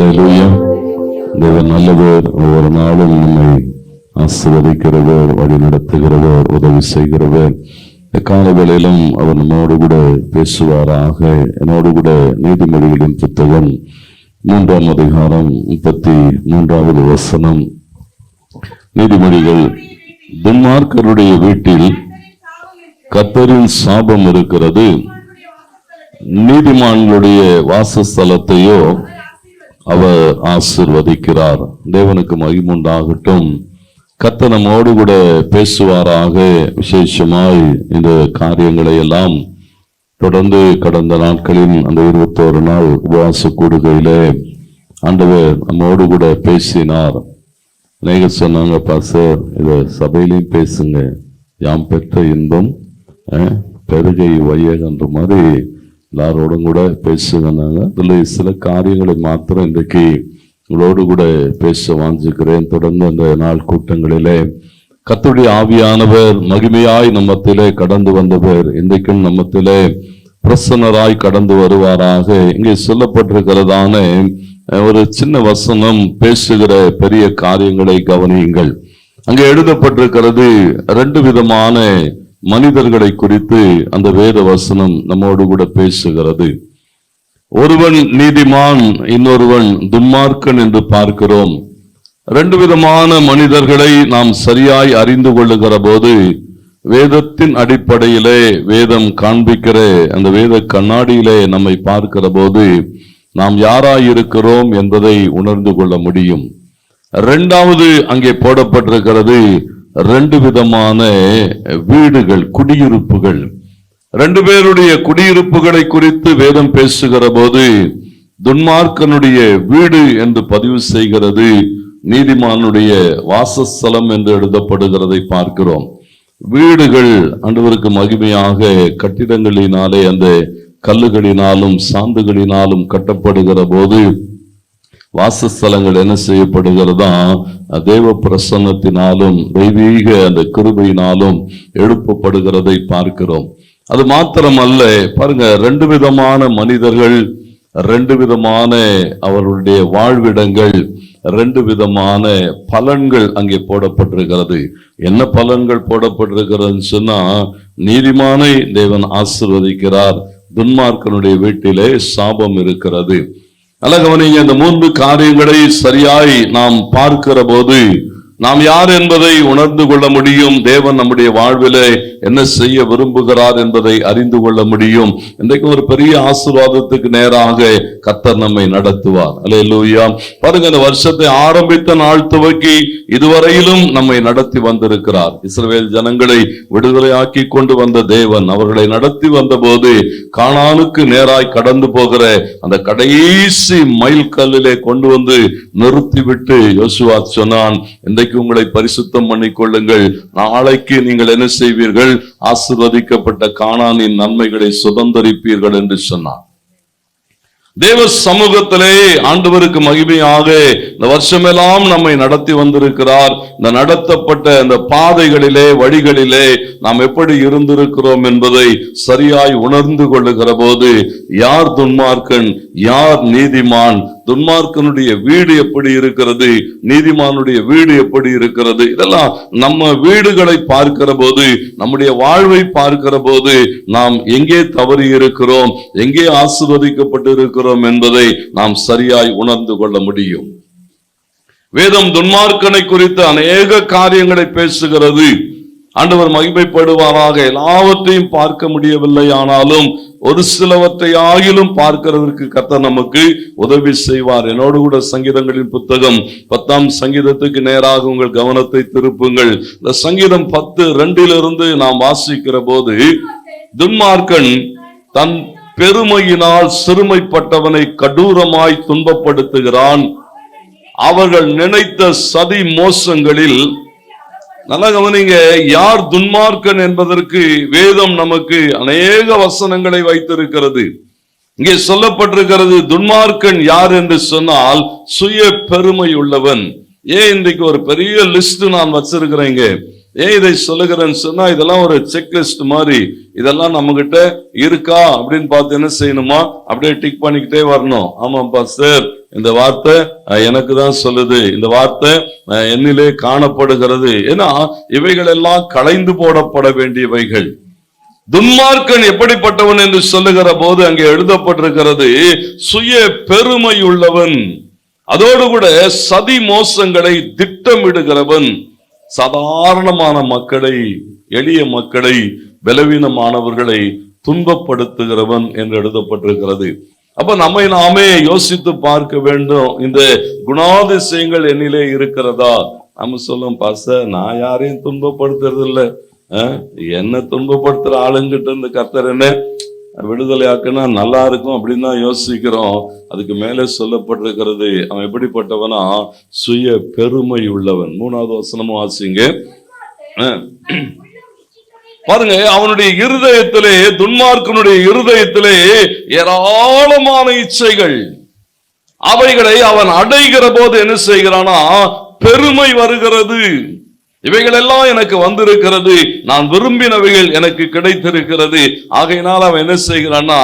அல்லேலூயா. தேவன் நல்லவர், ஒவ்வொரு நாளும் நம்மை ஆசீர்வதிக்கிறவர், வழி நடத்துகிறவர், உதவி செய்கிறவர். கால வேளையிலும் அவர் நம்மோடு கூட பேசுவாராக. என்னோடு கூட நீதிமொழிகளின் புத்தகம் 3ஆம் அதிகாரம் 33வது வசனம். நீதிமொழிகள், துன்மார்க்கருடைய வீட்டில் கர்த்தரின் சாபம் இருக்கிறது, நீதிமான்களுடைய வாசஸ்தலத்தையோ அவர் ஆசீர்வதிக்கிறார். தேவனுக்கு மகிமை உண்டாகட்டும். கர்த்தர் நம்மோடு கூட பேசுவாராக. விசேஷமாய் இந்த காரியங்களை எல்லாம் தொடர்ந்து கடந்த நாட்களில் அந்த 21 நாள் உபவாச கூடுகையிலே ஆண்டவர் நம்மோடு கூட பேசினார். அநேக சொன்னாங்க, பாஸ்டர் இதை சபையிலையும் பேசுங்க, யாம் பெற்ற இன்பம் பெருகை வையகன்ற மாதிரி எல்லாரோடும் கூட பேசுகிறாங்க. இதுல சில காரியங்களை மாத்திரம் இன்றைக்கு உங்களோடு கூட பேச வாஞ்சிக்கிறேன். தொடர்ந்து அந்த நாள் கூட்டங்களிலே கர்த்தருடைய ஆவியானவர் மகிமையாய் நம்மத்திலே கடந்து வந்தவர் இன்றைக்கும் நம்மத்திலே பிரசன்னராய் கடந்து வருவாராக. இங்கே சொல்லப்பட்டிருக்கிறதான ஒரு சின்ன வசனம் பேசுகிற பெரிய காரியங்களை கவனியுங்கள். அங்கே எழுதப்பட்டிருக்கிறது 2 விதமான மனிதர்களை குறித்து அந்த வேத வசனம் நம்மோடு கூட பேசுகிறது. ஒருவன் நீதிமான், இன்னொருவன் துன்மார்க்கன் என்று பார்க்கிறோம். 2 விதமான மனிதர்களை நாம் சரியாய் அறிந்து கொள்ளுகிற போது வேதத்தின் அடிப்படையிலே, வேதம் காண்பிக்கிற அந்த வேத கண்ணாடியிலே நம்மை பார்க்கிற போது நாம் யாராய் இருக்கிறோம் என்பதை உணர்ந்து கொள்ள முடியும். 2வது அங்கே போடப்பட்டிருக்கிறது 2 விதமான வீடுகள், குடியிருப்புகள். 2 பேருடைய குடியிருப்புகளை குறித்து வேதம் பேசுகிற போது துன்மார்க்கனுடைய வீடு என்று பதிவு செய்கிறது, நீதிமானுடைய வாசஸ்தலம் என்று எழுதப்படுகிறதை பார்க்கிறோம். வீடுகள் ஆண்டவருக்கு மகிமையாக கட்டிடங்களினாலே, அந்த கல்லுகளினாலும் சாந்துகளினாலும் கட்டப்படுகிற போது வாசஸ்தலங்கள் என்ன செய்யப்படுகிறதா, தேவ பிரசன்னத்தினாலும் தெய்வீக அந்த கிருபையினாலும் எழுப்பப்படுகிறதை பார்க்கிறோம். அது மாத்திரமல்ல, பாருங்க, 2 விதமான மனிதர்கள், 2 விதமான அவர்களுடைய வாழ்விடங்கள், 2 விதமான பலன்கள் அங்கே போடப்பட்டிருக்கிறது. என்ன பலன்கள் போடப்பட்டிருக்கிறதுன்னு சொன்னா, நீதிமானை தேவன் ஆசீர்வதிக்கிறார், துன்மார்க்கனுடைய வீட்டிலே சாபம் இருக்கிறது. கவனிங்க, இந்த 3 காரியங்களை சரியாய் நாம் பார்க்கிற போது நாம் யார் என்பதை உணர்ந்து கொள்ள முடியும். தேவன் நம்முடைய வாழ்விலே என்ன செய்ய விரும்புகிறார் என்பதை அறிந்து கொள்ள முடியும். இன்றைக்கு ஒரு பெரிய ஆசீர்வாதத்துக்கு நேராக கர்த்தர் நம்மை நடத்துவார். அல்லேலூயா. பாருங்க, இந்த வருஷத்தை ஆரம்பித்த நாள் துவக்கி இதுவரையிலும் நம்மை நடத்தி வந்திருக்கிறார். இஸ்ரவேல் ஜனங்களை விடுதலையாக்கி கொண்டு வந்த தேவன் அவர்களை நடத்தி வந்த போது கானானுக்கு நேராய் கடந்து போகிற அந்த கடைசி மைல் கல்லிலே கொண்டு வந்து நிறுத்திவிட்டு யோசுவா சொன்னான், இன்றைக்கு உங்களை பரிசுத்தம் பண்ணிக்கொள்ளுங்கள், நாளைக்கு நீங்கள் என்ன செய்வீர்கள், ஆசீர்வதிக்கப்பட்ட கானானின் நன்மைகளை சுதந்தரிப்பீர்கள் என்று சொன்னார். தேவ சமூகத்திலே ஆண்டவருக்கு மகிமையாக இந்த வருஷமெல்லாம் நம்மை நடத்தி வந்திருக்கிறார். இந்த நடத்தப்பட்ட இந்த பாதைகளிலே, வழிகளிலே நாம் எப்படி இருந்திருக்கிறோம் என்பதை சரியாய் உணர்ந்து கொள்ளுகிற போது யார் துன்மார்க்கன், யார் நீதிமான், துன்மார்க்கனுடைய வீடு எப்படி இருக்கிறது, நீதிமானுடைய வீடு எப்படி இருக்கிறது, இதெல்லாம் நம்ம வீடுகளை பார்க்கிற போது, நம்முடைய வாழ்வை பார்க்கிற போது நாம் எங்கே தவறி இருக்கிறோம், எங்கே ஆசீர்வதிக்கப்பட்டு இருக்கிறோம் என்பதை நாம் சரியாய் உணர்ந்து கொள்ள முடியும். வேதம் துன்மார்க்கனை குறித்து அநேக காரியங்களை பேசுகிறது. ஆண்டவர் மகிமைப்படுவாராக. எல்லாவற்றையும் பார்க்க முடியவில்லை, ஆனாலும் ஒரு சிலவற்றை ஆகிலும் பார்க்கிறதற்கு கர்த்தர் நமக்கு உதவி செய்வார். என்னோடு கூட சங்கீதங்களின் புத்தகம் 10ஆம் சங்கீதத்துக்கு நேராக உங்கள் கவனத்தை திருப்புங்கள். இந்த சங்கீதம் 10:2 நாம் வாசிக்கிற போது, துன்மார்க்கன் தன் பெருமையினால் சிறுமைப்பட்டவனை கடூரமாய் துன்பப்படுத்துகிறான், அவர்கள் நினைத்த சதி மோசங்களில். நல்லா கவனிங்க, யார் துன்மார்க்கன் என்பதற்கு வேதம் நமக்கு அநேக வசனங்களை வைத்திருக்கிறது. இங்கே சொல்லப்பட்டிருக்கிறது, துன்மார்க்கன் யார் என்று சொன்னால் சுய பெருமை உள்ளவன். ஏன் இன்றைக்கு ஒரு பெரிய லிஸ்ட் நான் வச்சிருக்கிறேங்க. ஏன் இதை சொல்லுகிறேன்னு சொன்னா, இதெல்லாம் ஒரு செக்லிஸ்ட் மாதிரி, இதெல்லாம் நம்ம கிட்ட இருக்கா அப்படின்னு பார்த்து என்ன செய்யணுமா, அப்படியே டிக் பண்ணிக்கிட்டே வரணும். ஆமாப்பா சார், இந்த வார்த்தை எனக்கு தான் சொல்லுது, இந்த வார்த்தை என்னிலே காணப்படுகிறது. ஏன்னா இவைகள் எல்லாம் களைந்து போடப்பட வேண்டியவைகள். துன்மார்க்கன் எப்படிப்பட்டவன் என்று சொல்லுகிற போது அங்கே எழுதப்பட்டிருக்கிறது, சுய பெருமை உள்ளவன், அதோடு கூட சதி மோசங்களை திட்டமிடுகிறவன், சாதாரணமான மக்களை, எளிய மக்களை, பலவீனமானவர்களை துன்பப்படுத்துகிறவன் என்று எழுதப்பட்டிருக்கிறது. அப்ப நம்மை நாமே யோசித்து பார்க்க வேண்டும், இந்த குணாதிசயங்கள் என்னிலே இருக்கிறதா? நம்ம சொல்லும், பாஸ்டர் நான் யாரையும் துன்பப்படுத்துறது இல்லை, என்ன துன்பப்படுத்துற ஆளுங்கிட்ட இருந்து கர்த்தர் என்ன விடுதலை ஆக்குனா நல்லா இருக்கும் அப்படின்னு தான் யோசிக்கிறோம். அதுக்கு மேலே சொல்லப்பட்டிருக்கிறது, அவன் எப்படிப்பட்டவனா, சுய பெருமை உள்ளவன். 3வது வசனமும் வாசிங்க பாருங்க. அவனுடைய இருதயத்திலே, துன்மார்க்கனுடைய இருதயத்திலே ஏராளமான இச்சைகள், அவைகளை அவன் அடைகிற போது என்ன செய்கிறானா, பெருமை வருகிறது. இவைகள் எல்லாம் எனக்கு வந்திருக்கிறது, நான் விரும்பினவைகள் எனக்கு கிடைத்திருக்கிறது, ஆகையினால் அவன் என்ன செய்கிறான்னா,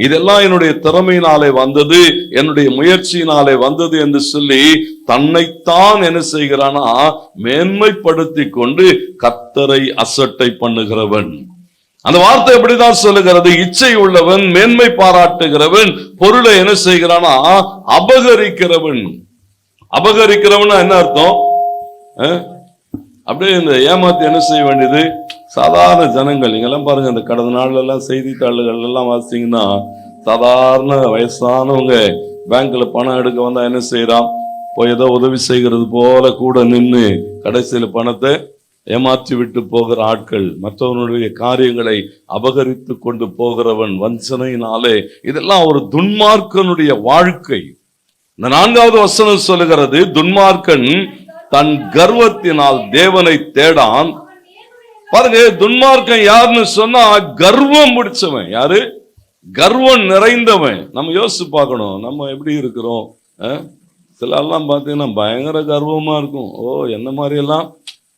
இதெல்லாம் என்னுடைய திறமையினாலே வந்தது, என்னுடைய முயற்சியினாலே வந்தது என்று சொல்லி தன்னைத்தான் என்ன செய்கிறானா, மேன்மைப்படுத்தி கொண்டு கர்த்தரை அசட்டை பண்ணுகிறவன். அந்த வார்த்தை எப்படிதான் சொல்லுகிறது, இச்சை உள்ளவன், மேன்மை பாராட்டுகிறவன், பொருளை என்ன செய்கிறானா, அபகரிக்கிறவன். அபகரிக்கிறவன் என்ன அர்த்தம்? அப்படியே இந்த ஏமாத்தி என்ன செய்ய வேண்டியது, சாதாரண ஜனங்கள். நீங்கெல்லாம் பாருங்க, இந்த கடந்த நாள்ல எல்லாம் செய்தித்தாள்கள் எல்லாம் வாசிங்கன்னா, சாதாரண வயசானவங்க பேங்க்ல பணம் எடுக்க வந்தா என்ன செய்யறான், போய் ஏதோ உதவி செய்கிறது போல கூட நின்று கடைசியில பணத்தை ஏமாற்றி விட்டு போகிற ஆட்கள், மற்றவனுடைய காரியங்களை அபகரித்து கொண்டு போகிறவன் வஞ்சனையினாலே. இதெல்லாம் ஒரு துன்மார்க்கனுடைய வாழ்க்கை. இந்த 4வது வசனம் சொல்லுகிறது, துன்மார்க்கன் தன் கர்வத்தினால் தேவனை தேடான். பாருங்க, துன்மார்க்கன் யாருன்னு சொன்னா, கர்வம் முடிச்சவன். யாரு? கர்வம் நிறைந்தவன். நம்ம யோசிச்சு பார்க்கணும், நம்ம எப்படி இருக்கிறோம். சில எல்லாம் பார்த்தீங்கன்னா பயங்கர கர்வமா இருக்கும். ஓ, என்ன மாதிரி எல்லாம்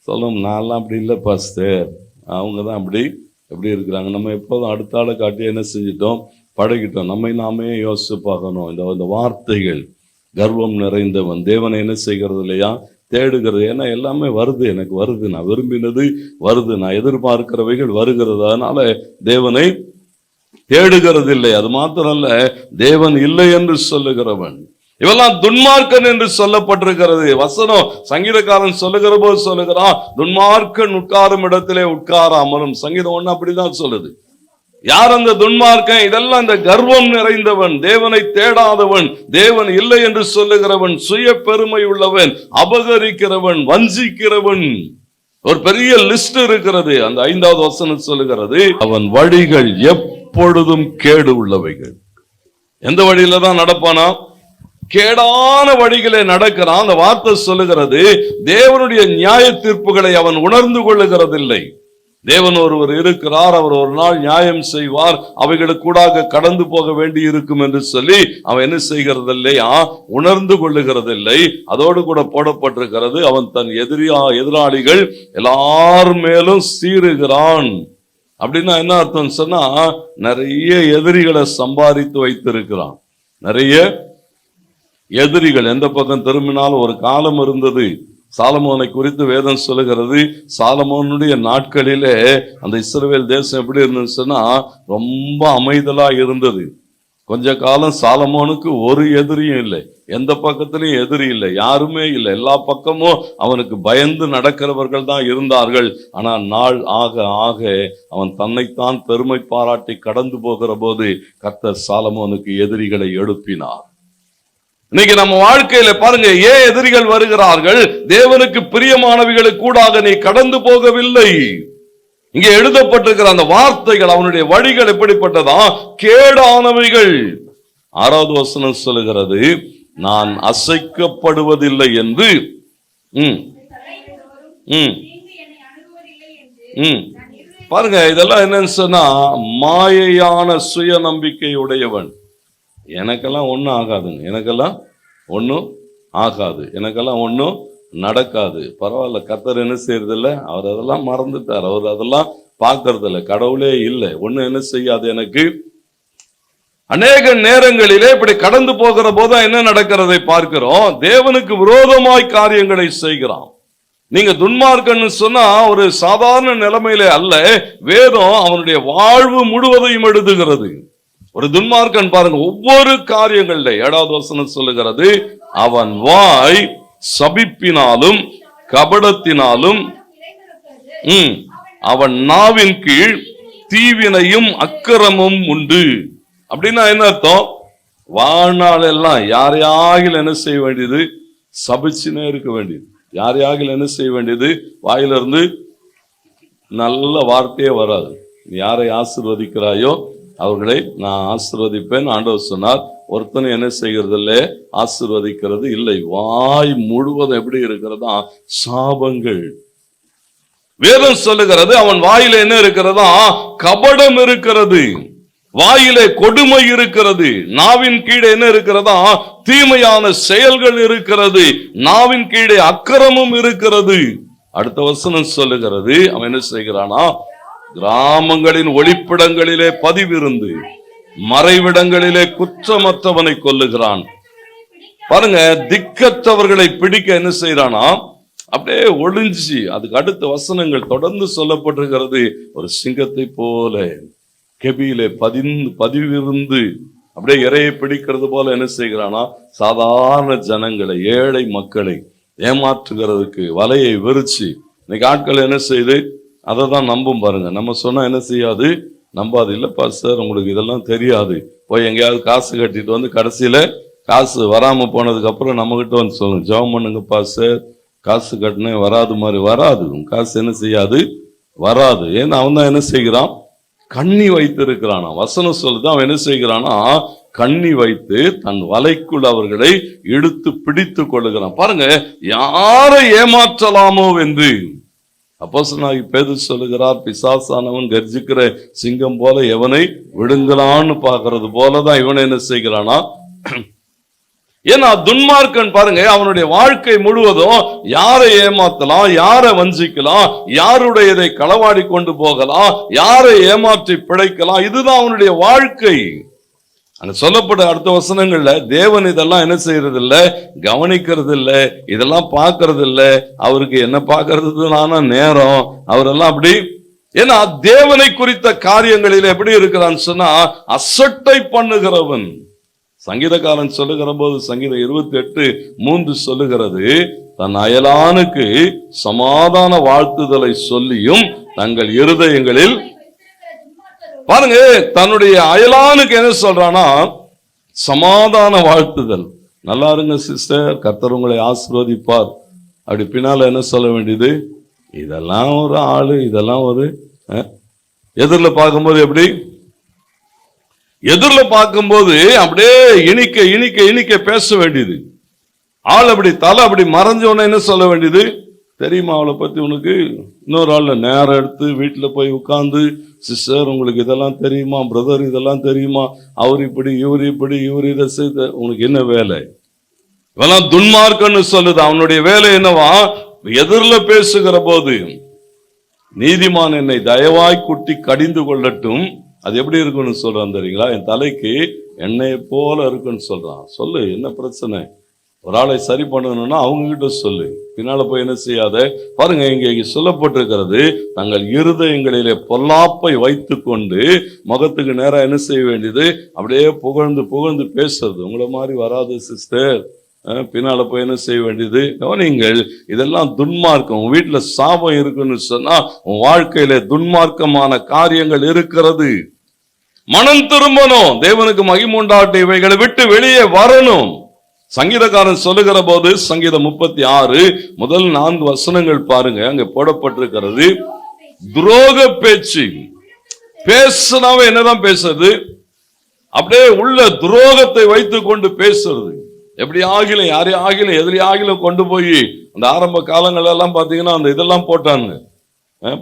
சொல்லும், நான்லாம் அப்படி இல்லை பாஸ்டர், அவங்க தான் அப்படி எப்படி இருக்கிறாங்க. நம்ம எப்போதும் அடுத்த ஆளை காட்டி என்ன செஞ்சிட்டோம், பழகிட்டோம். நம்மை நாமே யோசிச்சு பார்க்கணும். இந்த வார்த்தைகள், கர்வம் நிறைந்தவன் தேவனை என்ன செய்கிறது இல்லையா, தேடுகிறது. ஏன்னா எல்லாமே வருது, எனக்கு வருது, நான் விரும்பினது வருது, நான் எதிர்பார்க்கிறவைகள் வருகிறது, அதனால தேவனை தேடுகிறது இல்லை. அது மாத்திரமல்ல, தேவன் இல்லை என்று சொல்லுகிறவன். இவெல்லாம் துன்மார்க்கன் என்று சொல்லப்பட்டிருக்கிறது. வசனம் சங்கீதக்காரன் சொல்லுகிற போது சொல்லுகிறான், துன்மார்க்கன் உட்காரும் இடத்திலே உட்காராமலும். சங்கீதம் 1 அப்படிதான் சொல்லுது. யார் அந்த துன்மார்க்கன்? இதெல்லாம் இந்த கர்வம் நிறைந்தவன், தேவனை தேடாதவன், தேவன் இல்லை என்று சொல்லுகிறவன், சுய பெருமை உள்ளவன், அபகரிக்கிறவன், வஞ்சிக்கிறவன். ஒரு பெரிய லிஸ்ட் இருக்கிறது. அந்த 5வது வசனம் சொல்லுகிறது, அவன் வழிகள் எப்பொழுதும் கேடு உள்ளவைகள். எந்த வழியில தான் நடப்பானா? கேடான வழிகளை நடக்கிறான். அந்த வார்த்தை சொல்லுகிறது, தேவனுடைய நியாய தீர்ப்புகளை அவன் உணர்ந்து கொள்ளுகிறதில்லை. தேவன் ஒருவர் இருக்கிறார், அவர் ஒரு நாள் நியாயம் செய்வார், அவைகளுக்கு கூடாக கடந்து போக வேண்டி இருக்கும் என்று சொல்லி அவன் என்ன செய்கிறதில்லையா, உணர்ந்து கொள்ளுகிறதில்லை. அதோடு கூட போடப்பட்டிருக்கிறது, அவன் தன் எதிராளிகள் எல்லார் மேலும் சீறுகிறான். அப்படின்னா என்ன அர்த்தம் சொன்னா, நிறைய எதிரிகளை சம்பாதித்து வைத்திருக்கிறான். நிறைய எதிரிகள். எந்த பக்கம் திரும்பினாலும் ஒரு காலம் இருந்தது. சாலமோனை குறித்து வேதம் சொல்லுகிறது, சாலமோனுடைய நாட்களிலே அந்த இஸ்ரவேல் தேசம் எப்படி இருந்துச்சுன்னா, ரொம்ப அமைதலா இருந்தது. கொஞ்ச காலம் சாலமோனுக்கு ஒரு எதிரியும் இல்லை, எந்த பக்கத்திலையும் எதிரி இல்லை, யாருமே இல்லை. எல்லா பக்கமும் அவனுக்கு பயந்து நடக்கிறவர்கள் தான் இருந்தார்கள். ஆனால் நாள் ஆக ஆக அவன் தன்னைத்தான் பெருமை பாராட்டி கடந்து போகிற போது கர்த்தர் சாலமோனுக்கு எதிரிகளை எழுப்பினார். இன்னைக்கு நம்ம வாழ்க்கையில பாருங்க, ஏன் எதிரிகள் வருகிறார்கள்? தேவனுக்கு பிரியமானவைகளுக்கு கூடாக நீ கடந்து போகவில்லை. இங்கே எழுதப்பட்டிருக்கிற அந்த வார்த்தைகள், அவனுடைய வழிகள் எப்படிப்பட்டதா? கேடானவைகள். 6வது வசனம் சொல்லுகிறது, நான் அசைக்கப்படுவதில்லை என்று பாருங்க. இதெல்லாம் என்னன்னு சொன்னா, மாயையான சுய நம்பிக்கை உடையவன். எனக்கெல்லாம் ஒன்றும் ஆகாதுங்க, எனக்கெல்லாம் ஒன்றும் ஆகாது, எனக்கெல்லாம் ஒன்றும் நடக்காது. பரவாயில்ல, கர்த்தர் என்ன செய்யறதில்ல, அவர் அதெல்லாம் மறந்துட்டார், அவர் அதெல்லாம் பார்க்கறது இல்லை, கடவுளே இல்லை, ஒன்றும் என்ன செய்யாது எனக்கு. அநேக நேரங்களிலே இப்படி கடந்து போகிற போது என்ன நடக்கிறதை பார்க்கிறோம். தேவனுக்கு விரோதமாய் காரியங்களை செய்கிறான். நீங்க துன்மார்க்கன்னு சொன்னா ஒரு சாதாரண நிலைமையிலே அல்ல, வேதம் அவனுடைய வாழ்வு முழுவதையும் எழுதுகிறது. ஒரு துன்மார்க்கன் பாருங்க, ஒவ்வொரு காரியங்கள்ல 7வது வசனம் சொல்லுகிறது, அவன் வாய் சபிப்பினாலும் கபடத்தினாலும் அவன் நாவின் கீழ் தீவினையும் அக்கிரமும் உண்டு. அப்படின்னா என்ன அர்த்தம்? வாழ்நாள் எல்லாம் யாரையாகில் என்ன செய்ய வேண்டியது? சபிச்சுனே இருக்க வேண்டியது. யாரையாகில் என்ன செய்ய வேண்டியது? வாயிலிருந்து நல்ல வார்த்தையே வராது. யாரை ஆசீர்வதிக்கிறாயோ அவர்களை நான் ஆசீர்வதிப்பேன் ஆண்டவர் சொன்னார். ஒருத்தனை என்ன செய்கிறது இல்லை, ஆசீர்வதிக்கிறது இல்லை. வாய் முழுவதும் எப்படி இருக்கிறதா? சாபங்கள். வேதம் சொல்லுகிறது அவன் வாயில என்ன இருக்கிறதா? கபடம் இருக்கிறது, வாயிலே கொடுமை இருக்கிறது, நாவின் கீழே என்ன இருக்கிறதா? தீமையான செயல்கள் இருக்கிறது, நாவின் கீழே அக்கிரமம் இருக்கிறது. அடுத்த வசனம் சொல்லுகிறது, அவன் என்ன செய்கிறானா? கிராமங்களின் ஒளிப்பிடங்களிலே பதிவிருந்து மறைவிடங்களிலே குற்றமற்றவனை கொல்லுகிறான். பாருங்க, திக்கற்றவர்களை பிடிக்க என்ன செய்யறானா? அப்படியே ஒளிஞ்சி. அதுக்கு அடுத்த வசனங்கள் தொடர்ந்து சொல்லப்பட்டிருக்கிறது, ஒரு சிங்கத்தை போல கெபியிலே பதிவிருந்து அப்படியே இறையை பிடிக்கிறது போல என்ன செய்கிறானா? சாதாரண ஜனங்களை, ஏழை மக்களை ஏமாற்றுகிறதுக்கு வலையை விரிச்சு. இன்னைக்கு ஆட்கள் என்ன செய்யுது? அதை தான் நம்பும். பாருங்க, நம்ம சொன்னா என்ன செய்யாது? நம்பாது. இல்லப்பா சார், உங்களுக்கு இதெல்லாம் தெரியாது, போய் எங்கேயாவது காசு கட்டிட்டு வந்து கடைசியில காசு வராம போனதுக்கு அப்புறம் நம்ம கிட்ட வந்து சொல்லுங்க, ஜெபம் பண்ணுங்கப்பா சார், காசு கட்டினே வராது மாதிரி. வராது, காசு என்ன செய்யாது? வராது. ஏன்னா அவன் தான் என்ன செய்கிறான்? கண்ணி வைத்து இருக்கிறானா. வசனம் சொல்லுது, அவன் என்ன செய்கிறானா? கண்ணி வைத்து தன் வலைக்குள் அவர்களை இழுத்து பிடித்து கொள்ளுகிறான். பாருங்க, யாரை ஏமாற்றலாமோ என்று அப்போஸ்தலனாகிய பேதுரு சொல்லுகிறார், பிசாசானவன் கர்ஜிக்கிற சிங்கம் போல எவனை விடுங்கலான்னு பாக்குறது போலதான் இவனை என்ன செய்கிறானா? ஏன்னா துன்மார்க்கன் பாருங்க, அவனுடைய வாழ்க்கை முழுவதும் யாரை ஏமாத்தலாம், யாரை வஞ்சிக்கலாம், யாருடையதை களவாடி கொண்டு போகலாம், யாரை ஏமாற்றி பிழைக்கலாம், இதுதான் அவனுடைய வாழ்க்கை. அந்த சொல்லப்பட்ட அடுத்த வசனங்கள்ல தேவன் இதெல்லாம் என்ன செய்யறது இல்ல, கவனிக்கிறது இல்ல, இதெல்லாம் பார்க்கறது இல்ல. அவருக்கு என்ன பார்க்கறதுனான நேரம்? அவரெல்லாம் அப்படி. ஏன்னா தேவனை குறித்த காரியங்களில் எப்படி இருக்கிறான்னு சொன்னா அசட்டை பண்ணுகிறவன். சங்கீதக்காரன் சொல்லுகிற போது சங்கீதம் 28:3 சொல்லுகிறது, தன் அயலானுக்கு சமாதான வாழ்த்துதலை சொல்லியும் தங்கள் இருதயங்களில். பாருங்க, தன்னுடைய அயலானுக்கு என்ன சொல்றானா? சமாதான வாழ்த்துதல். நல்லா இருங்க சிஸ்டர், கர்த்தர் உங்களை ஆசீர்வதிப்பார். அப்படி பின்னால என்ன சொல்ல வேண்டியது? இதெல்லாம் ஒரு ஆளு, இதெல்லாம் ஒரு எதிரில் பார்க்கும்போது எப்படி? எதிரில் பார்க்கும்போது அப்படியே இனிக்க இனிக்க இனிக்க பேச வேண்டியது. ஆள் அப்படி தலை அப்படி மறைஞ்ச உடனே என்ன சொல்ல வேண்டியது தெரியுமா? அவளை பத்தி உனக்கு இன்னொரு ஆள்ல நேரம் எடுத்து வீட்டில் போய் உட்கார்ந்து, சிஸ்டர் உங்களுக்கு இதெல்லாம் தெரியுமா, பிரதர் இதெல்லாம் தெரியுமா, அவர் இப்படி இவர் இப்படி இவர் இதை செய்த, உனக்கு என்ன வேலை? இவெல்லாம் துன்மார்க்கன்னு சொல்லுது. அவனுடைய வேலை என்னவா? எதிரில் பேசுகிற போது, நீதிமான் என்னை தயவாய் குட்டி கடிந்து கொள்ளட்டும். அது எப்படி இருக்குன்னு சொல்றான் தெரியுங்களா? என் தலைக்கு எண்ணெயை போல இருக்குன்னு சொல்றான். சொல்லு, என்ன பிரச்சனை? ஒரு ஆளை சரி பண்ணணும்னா அவங்க கிட்ட சொல்லு, பின்னால போய் என்ன செய்யாத. பாருங்க, இங்க சொல்லப்பட்டிருக்கிறது, தங்கள் இருதயங்களிலே பொல்லாப்பை வைத்து கொண்டு முகத்துக்கு நேரம் என்ன செய்ய வேண்டியது? அப்படியே புகழ்ந்து புகழ்ந்து பேசுறது. உங்களை மாதிரி வராது சிஸ்டர். பின்னால போய் என்ன செய்ய வேண்டியது? கவனிங்கள், இதெல்லாம் துன்மார்க்கம். உன் வீட்டுல சாபம் இருக்குன்னு சொன்னா உன் வாழ்க்கையில துன்மார்க்கமான காரியங்கள் இருக்கிறது. மனம் திரும்பணும், தேவனுக்கு மகிமை உண்டாகட்டும், இவைகளை விட்டு வெளியே வரணும். சங்கீதக்காரன் சொல்லுகிற போது சங்கீதம் 36 முதல் 4 வசனங்கள் பாருங்க, அங்க போடப்பட்டிருக்கிறது. துரோக பேச்சு பேசுனாவே என்னதான் பேசுறது? அப்படியே உள்ள துரோகத்தை வைத்து கொண்டு பேசுறது. எப்படி ஆகிலும் யாரையும் ஆகிலும் எதிரி ஆகிலும் கொண்டு போய் அந்த ஆரம்ப காலங்கள் எல்லாம் பாத்தீங்கன்னா அந்த இதெல்லாம் போட்டாங்க.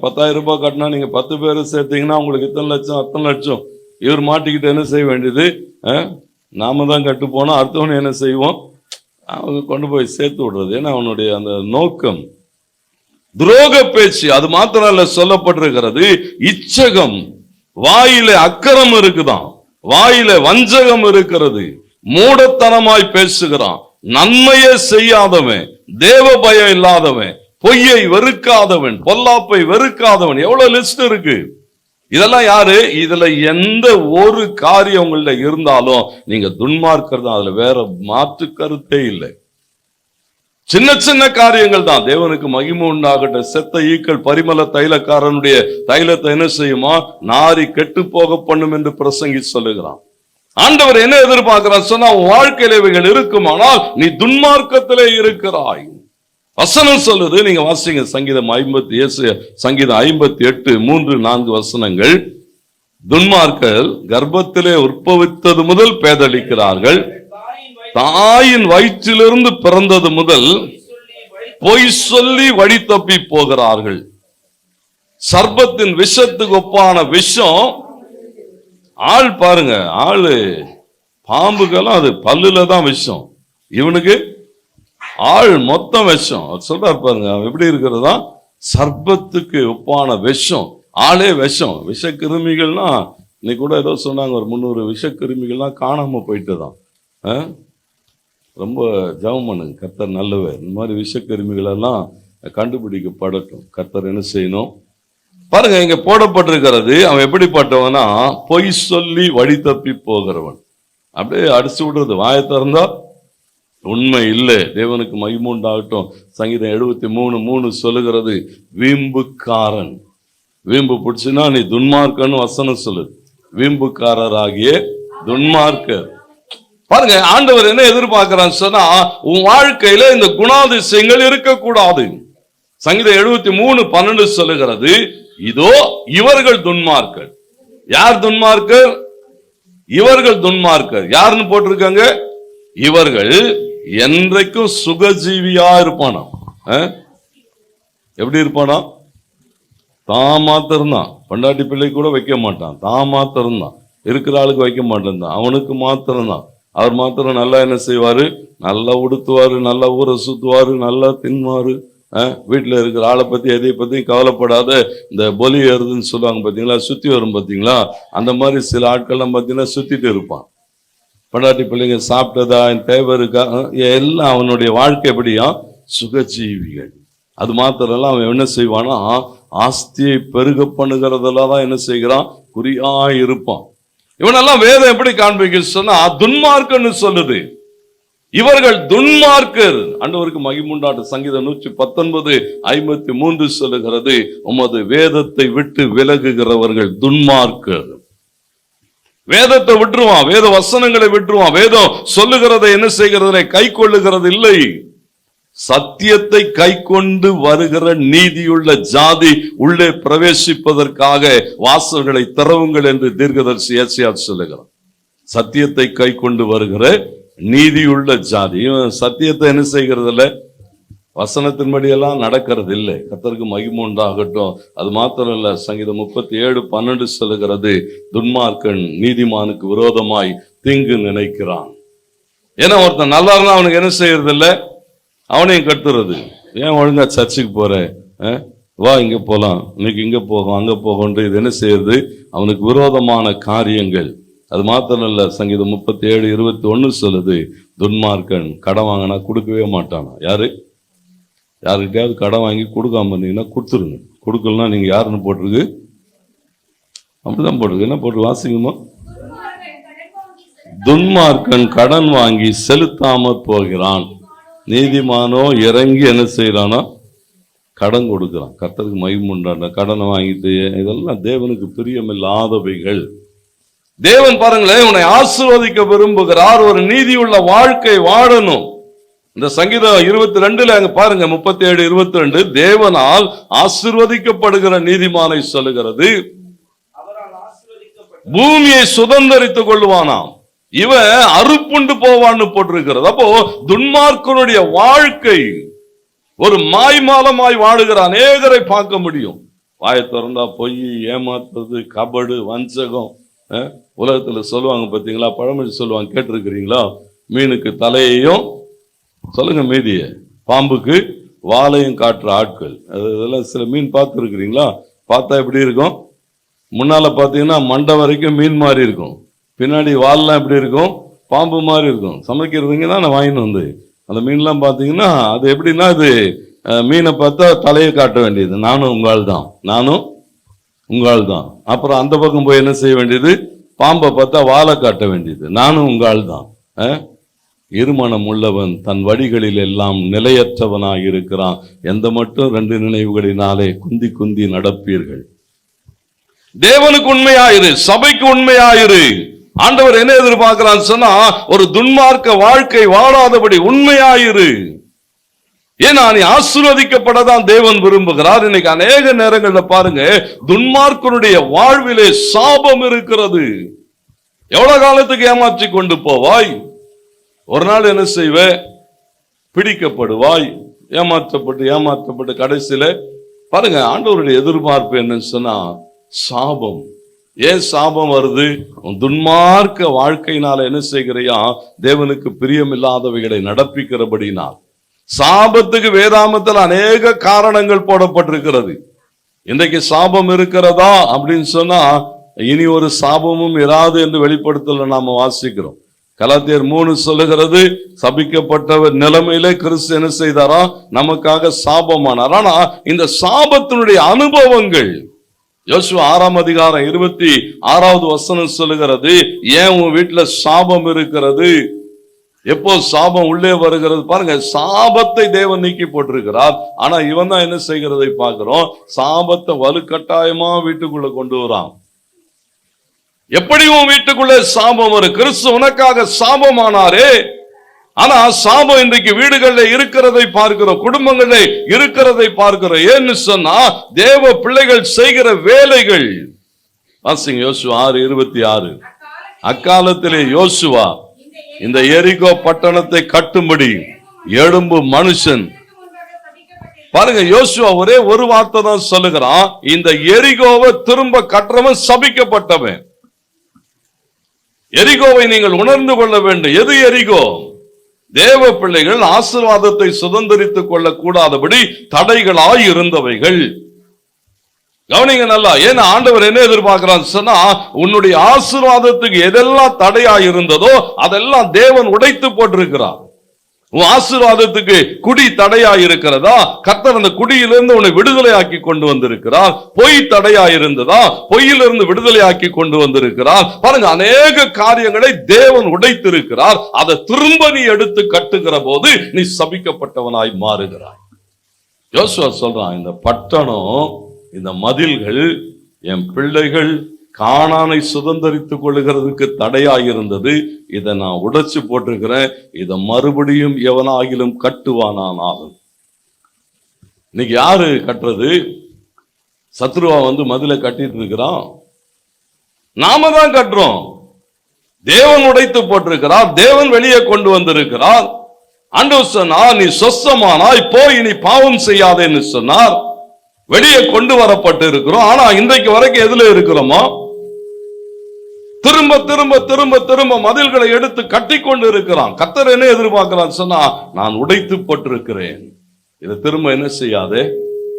10,000 ரூபாய் கட்டினா நீங்க 10 பேர் சேர்த்தீங்கன்னா உங்களுக்கு இத்தனை லட்சம் அத்தனை லட்சம். இவர் மாட்டிக்கிட்டு என்ன செய்ய வேண்டியது? நாம தான் கட்டு போனோம், அடுத்தவனு என்ன செய்வோம்? அவங்க கொண்டு போய் சேர்த்து விடுறது. ஏன்னா அவனுடைய அந்த நோக்கம் துரோக பேச்சு. அது மாத்திரம் இல்ல, சொல்லப்பட்டிருக்கிறது இச்சகம், வாயில அக்கறம் இருக்குதான். வாயில வஞ்சகம் இருக்கிறது, மூடத்தனமாய் பேசுகிறான், நன்மையே செய்யாதவன், தேவ பயம் இல்லாதவன், பொய்யை வெறுக்காதவன், பொல்லாப்பை வெறுக்காதவன். எவ்வளவு லிஸ்ட் இருக்கு. இதெல்லாம் யாரு? இதுல எந்த ஒரு காரியம் உங்கள்ட்ட இருந்தாலும் நீங்க துன்மார்க்கர் தான், அதுல வேற மாற்று கருத்தே இல்லை. சின்ன சின்ன காரியங்கள் தான். தேவனுக்கு மகிமை உண்டாகட்டும். செத்த ஈக்கள் பரிமள தைலக்காரனுடைய தைலத்தை என்ன செய்யுமா? நாரி கெட்டு போக பண்ணும் என்று பிரசங்கி சொல்லுகிறான். ஆண்டவர் என்ன எதிர்பார்க்கிறார் சொன்னா, வாழ்க்கையில இவைகள் இருக்குமானால் நீ துன்மார்க்கத்திலே இருக்கிறாய். வசனம் சொல்லுது, நீங்க வாசிங்க சங்கீதம் 58 3-4 வசனங்கள். துன்மார்க்கர் கர்ப்பத்திலே உற்பவித்தது முதல் பேதளிக்கிறார்கள், தாயின் வயிற்றிலிருந்து பிறந்தது முதல் பொய் சொல்லி வழி தப்பி போகிறார்கள். சர்ப்பத்தின் விஷத்துக்கு ஒப்பான விஷம். ஆள் பாருங்க, ஆளு பாம்புக்கெல்லாம் அது பல்லுல தான் விஷம், இவனுக்கு ஆள் மொத்தம் விஷம். சொல்றாரு பாருங்க, எப்படி இருக்கிறதா? சர்ப்பத்துக்கு ஒப்பான விஷம், ஆளே விஷம். விஷக்கிருமிகள்னா இன்னைக்கு கூட ஏதோ சொன்னாங்க, ஒரு 300 விஷக்கிருமிகள்லாம் காணாம போயிட்டுதான். ரொம்ப ஜெபம் பண்ணுங்க, கர்த்தர் நல்லவர். இந்த மாதிரி விஷக்கிருமிகள் எல்லாம் கண்டுபிடிக்கப்படட்டும். கர்த்தர் என்ன செய்யணும் பாருங்க, இங்க போடப்பட்டிருக்கிறது. அவன் எப்படிப்பட்டவனா? பொய் சொல்லி வழி தப்பி போகிறவன். அப்படியே அடிச்சு விடுறது, வாயை திறந்தா உண்மை இல்லை. தேவனுக்கு மகிமை உண்டாகட்டும். சங்கீதம் 73:3 சொல்லுகிறது, வீம்புக்காரன். வீம்பு பிடிச்சுன்னா நீ துன்மார்க்கன்னு வசனம் சொல்லுது. வீம்புக்காரராகிய துன்மார்க்கர். பாருங்க, ஆண்டவர் என்ன எதிர்பார்க்கிறான்னு சொன்னா, உன் வாழ்க்கையில இந்த குணாதிசயங்கள் இருக்கக்கூடாது. சங்கீதம் 73:12 சொல்லுகிறது, இதோ இவர்கள் துன்மார்க்கர். யார் துன்மார்க்கர்? இவர்கள் துன்மார்க்கர். யாருன்னு போட்டிருக்காங்க? இவர்கள் என்றைக்கும் சுகஜீவியா இருப்பானா. எப்படி இருப்பானா? தான் மாத்திரம்தான், பண்டாட்டி பிள்ளை கூட வைக்க மாட்டான். தான் மாத்திரம்தான், இருக்கிற ஆளுக்கு வைக்க மாட்டேன். அவனுக்கு மாத்திரம்தான். அவர் மாத்திரம் நல்லா என்ன செய்வாரு? நல்லா உடுத்துவாரு, நல்லா ஊரை சுத்துவாரு, நல்லா தின்வாரு. வீட்டுல இருக்கிற ஆளை பத்தி எதை பத்தியும் கவலைப்படாத. இந்த பொலி ஏறுதுன்னு சொல்லுவாங்க பாத்தீங்களா, சுத்தி வரும் பாத்தீங்களா, அந்த மாதிரி சில ஆட்கள்லாம் பாத்தீங்கன்னா சுத்திட்டு இருப்பான். பண்டாட்டி பிள்ளைங்க சாப்பிட்டதா, தேவை இருக்கா, எல்லாம் அவனுடைய வாழ்க்கை எப்படியா? சுகஜீவிகள். அது மாத்திரம் இல்ல, அவன் என்ன செய்வானா, ஆஸ்தியை பெருக பண்ணுகிறதெல்லாம் தான் என்ன செய்கிறான்? குறியா இருப்பான். இவனெல்லாம் வேதம் எப்படி காண்பிக்க சொன்னா, துன்மார்க்கன்னு சொல்லுது. இவர்கள் துன்மார்க்கர். ஆண்டவருக்கு மகிமுண்டாட்டு. சங்கீதம் 119:53 சொல்லுகிறது, உமது வேதத்தை விட்டு விலகுகிறவர்கள் துன்மார்க்கர். வேதத்தை விட்டுருவான், வேத வசனங்களை விட்டுருவான், வேதம் சொல்லுகிறதை என்ன செய்கிறதை கை கொள்ளுகிறது இல்லை. சத்தியத்தை கை கொண்டு வருகிற நீதியுள்ள ஜாதி உள்ளே பிரவேசிப்பதற்காக வாசல்களை திறவுங்கள் என்று தீர்க்கதரிசி ஏசாயா சொல்லுகிறார். சத்தியத்தை கை கொண்டு வருகிற நீதியுள்ள ஜாதி. சத்தியத்தை என்ன செய்கிறது இல்லை, வசனத்தின்படி எல்லாம் நடக்கிறது இல்லை. கர்த்தருக்கு மகிமை உண்டாகட்டும். அது மாத்திரம் இல்ல, சங்கீதம் 37:12 சொல்லுகிறது, துன்மார்க்கன் நீதிமானுக்கு விரோதமாய் தீங்கு நினைக்கிறான். ஏன்னா ஒருத்தன் நல்லா இருந்தா அவனுக்கு என்ன செய்யறது இல்லை, அவனையும் கட்டுறது. ஏன் ஒழுங்கா சர்ச்சுக்கு போற, வா இங்க போலாம், இன்னைக்கு இங்க போகும் அங்க போகும்ன்ற இது என்ன செய்யறது, அவனுக்கு விரோதமான காரியங்கள். அது மாத்திரம் இல்ல, சங்கீதம் 37:21 சொல்லுது, துன்மார்க்கன் கடன் வாங்கினா கொடுக்கவே மாட்டானா. யாருக்கிட்டையாவது கடன் வாங்கி கொடுக்காம இருந்தீங்கன்னா கொடுத்துருங்க. கொடுக்கலன்னா நீங்க யாருன்னு போட்டிருக்கு, அப்படிதான் போட்டிருக்கு. என்ன போட்டு வாசிக்குமா? துன்மார்க்கன் கடன் வாங்கி செலுத்தாம போகிறான், நீதிமானோ இறங்கி என்ன செய்யறானா, கடன் கொடுக்கிறான். கர்த்தருக்கு மகிமை உண்டான கடனை வாங்கிட்டு, இதெல்லாம் தேவனுக்கு பிரியமில்லாதவைகள். தேவன் பாருங்களேன், உன்னை ஆசீர்வதிக்க விரும்புகிறார். ஒரு நீதியுள்ள வாழ்க்கை வாழணும். இந்த சங்கீதம் 22 அங்க பாருங்க, 37:22 தேவனால் ஆசீர்வதிக்கப்படுகிற நீதிமானை சொல்லுகிறது. பூமியை சுதந்தரித்துக் கொள்வானாம், இவன் அறுப்புண்டு போவான்னு போட்டிருக்கிறது. அப்போ துன்மார்க்கனுடைய வாழ்க்கை ஒரு மாய்மாலமாய் வாழுகிற அநேகரை பார்க்க முடியும். வாயை திறந்தா பொய், ஏமாத்துறது, கபடு, வஞ்சகம். உலகத்துல சொல்லுவாங்க பாத்தீங்களா, பழமொழி சொல்லுவாங்க, கேட்டிருக்கிறீங்களா? மீனுக்கு தலையையும் சொல்லுங்க மீதிய, பாம்புக்கு வாலையும் காட்டுற ஆட்கள். அதெல்லாம் சில மீன் பார்த்து இருக்கிறீங்களா? பார்த்தா எப்படி இருக்கும்? முன்னால பாத்தீங்கன்னா மண்டை வரைக்கும் மீன் மாதிரி இருக்கும், பின்னாடி வால்லாம் எப்படி இருக்கும்? பாம்பு மாதிரி இருக்கும். சமைக்கிறதுங்க தான் நான் வாங்கிட்டு வந்து அந்த மீன்லாம் பார்த்தீங்கன்னா அது எப்படின்னா, அது மீனை பார்த்தா தலையை காட்ட வேண்டியது, நானும் உங்கள் தான், நானும் உங்கள் தான். அப்புறம் அந்த பக்கம் போய் என்ன செய்ய வேண்டியது? பாம்பை பார்த்தா வாழை காட்ட வேண்டியது, நானும் உங்கள் தான். இருமனம் உள்ளவன் தன் வழிகளில் எல்லாம் நிலையற்றவனாக இருக்கிறான். எந்த மட்டும் 2 நினைவுகளினாலே குந்தி குந்தி நடப்பீர்கள். தேவனுக்கு உண்மையாயிரு, சபைக்கு உண்மையாயிரு. ஆண்டவர் என்ன எதிர்பார்க்கிறான்னு சொன்னா, ஒரு துன்மார்க்க வாழ்க்கை வாழாதபடி உண்மையாயிரு. ஏன்னா நீ ஆசீர்வதிக்கப்படதான் தேவன் விரும்புகிறார். இன்னைக்கு அநேக நேரங்கள்ல பாருங்க, துன்மார்க்கனுடைய வாழ்விலே சாபம் இருக்கிறது. எவ்வளவு காலத்துக்கு ஏமாற்றி கொண்டு போவாய்? ஒரு நாள் என்ன செய்வ? பிடிக்கப்படுவாய். ஏமாற்றப்பட்டு கடைசியில பாருங்க, ஆண்டவருடைய எதிர்பார்ப்பு என்னன்னு சொன்னா சாபம். ஏன் சாபம் வருது? துன்மார்க்க வாழ்க்கையினால என்ன செய்கிறையா? தேவனுக்கு பிரியமில்லாதவைகளை நடப்பிக்கிறபடினால். சாபத்துக்கு வேதாமத்தில் அநேக காரணங்கள் போடப்பட்டிருக்கிறது. இன்றைக்கு சாபம் இருக்கிறதா அப்படின்னு சொன்னா, இனி ஒரு சாபமும் இராது என்று வெளிப்படுத்தல நாம வாசிக்கிறோம். கலாத்தியர் 3 சொல்லுகிறது, சபிக்கப்பட்டவர் நிலைமையிலே கிறிஸ்து என்ன செய்தாரா? நமக்காக சாபமானார். ஆனா இந்த சாபத்தினுடைய அனுபவங்கள் யோசுவா 6ஆம் அதிகாரம் 26வது வசனம் சொல்லுகிறது, ஏன் உன் வீட்டுல சாபம் இருக்கிறது? எப்போ சாபம் உள்ளே வருகிறது? பாருங்க, சாபத்தை தேவன் நீக்கி போட்டிருக்கிறார். ஆனா இவன் தான் என்ன செய்கிறதை பார்க்கிறோம், சாபத்தை வலுக்கட்டாயமா வீட்டுக்குள்ள கொண்டு வரான். எப்படி உன் வீட்டுக்குள்ள சாபம் வரும்? கிறிஸ்து உனக்காக சாபமானாரே. ஆனா சாபம் இன்றைக்கு வீடுகளில் இருக்கிறதை பார்க்கிறோம், குடும்பங்களில் இருக்கிறதை பார்க்கிறோம். ஏன்னு சொன்னா, தேவ பிள்ளைகள் செய்கிற வேலைகள். யோசுவா 6:26. அக்காலத்திலே யோசுவா இந்த எரிகோ பட்டணத்தை கட்டும்படி எழும்பு மனுஷன். பாருங்க, யோசுவா ஒரே ஒரு வார்த்தை தான் சொல்லுகிறான், இந்த எரிகோவை திரும்ப கட்டுறவன் சபிக்கப்பட்டவன். எரிகோவை நீங்கள் உணர்ந்து கொள்ள வேண்டும். எது எரிகோ? தேவ பிள்ளைகள் ஆசீர்வாதத்தை சுதந்திரித்துக் கொள்ள கூடாதபடி தடைகளாய் இருந்தவைகள். கவனிங்க நல்லா. ஏன்னா ஆண்டவர் என்ன எதிர்பார்க்கிறான் சொன்னா, உன்னுடைய ஆசீர்வாதத்துக்கு எதெல்லாம் தடையாய் இருந்ததோ அதெல்லாம் தேவன் உடைத்து போட்டிருக்கிறார். உன் ஆசீர்வாதத்துக்கு குடி தடையா இருக்கிறதா? கர்த்தர் அந்த குடியிலிருந்து உன்னை விடுதலை ஆக்கி கொண்டு வந்திருக்கிறார். பொய் தடையா இருந்ததா? பொய்யிலிருந்து விடுதலை ஆக்கி கொண்டு வந்திருக்கிறார். பாருங்க, அநேக காரியங்களை தேவன் உடைத்திருக்கிறார். அதை திரும்ப நீ எடுத்து கட்டுகிற போது நீ சபிக்கப்பட்டவனாய் மாறுகிறாய். யோசுவா சொல்றான், இந்த பட்டணம், இந்த மதில்கள் என் பிள்ளைகள் கானானை சுதந்திரித்துக் கொள்ளுகிறதுக்கு தடையாயிருந்தது. இதை நான் உடைச்சு போட்டிருக்கிறேன். இதை மறுபடியும் எவனாகிலும் கட்டுவானானாலும். இன்னைக்கு யாரு கட்டுறது? சத்ருவா வந்து மதிலை கட்டிட்டு இருக்கிறான், நாம தான் கட்டுறோம். தேவன் உடைத்து போட்டிருக்கிறார், தேவன் வெளியே கொண்டு வந்திருக்கிறார். ஆண்டவர் சொன்னார், நீ சொஸ்தமானாய், போய் நீ பாவம் செய்யாதேன்னு சொன்னார். வெளியே கொண்டு வரப்பட்டு இருக்கிறோம். ஆனா இன்றைக்கு வரைக்கும் எதுல இருக்கிறோமோ? திரும்ப திரும்ப திரும்ப திரும்ப மதில்களை எடுத்து கட்டி கொண்டு இருக்கிறான். கர்த்தர் என்ன எதிர்பார்க்கிறான் சொன்னா, நான் உடைத்து போட்டிருக்கிறேன், இதை திரும்ப என்ன செய்யாதே,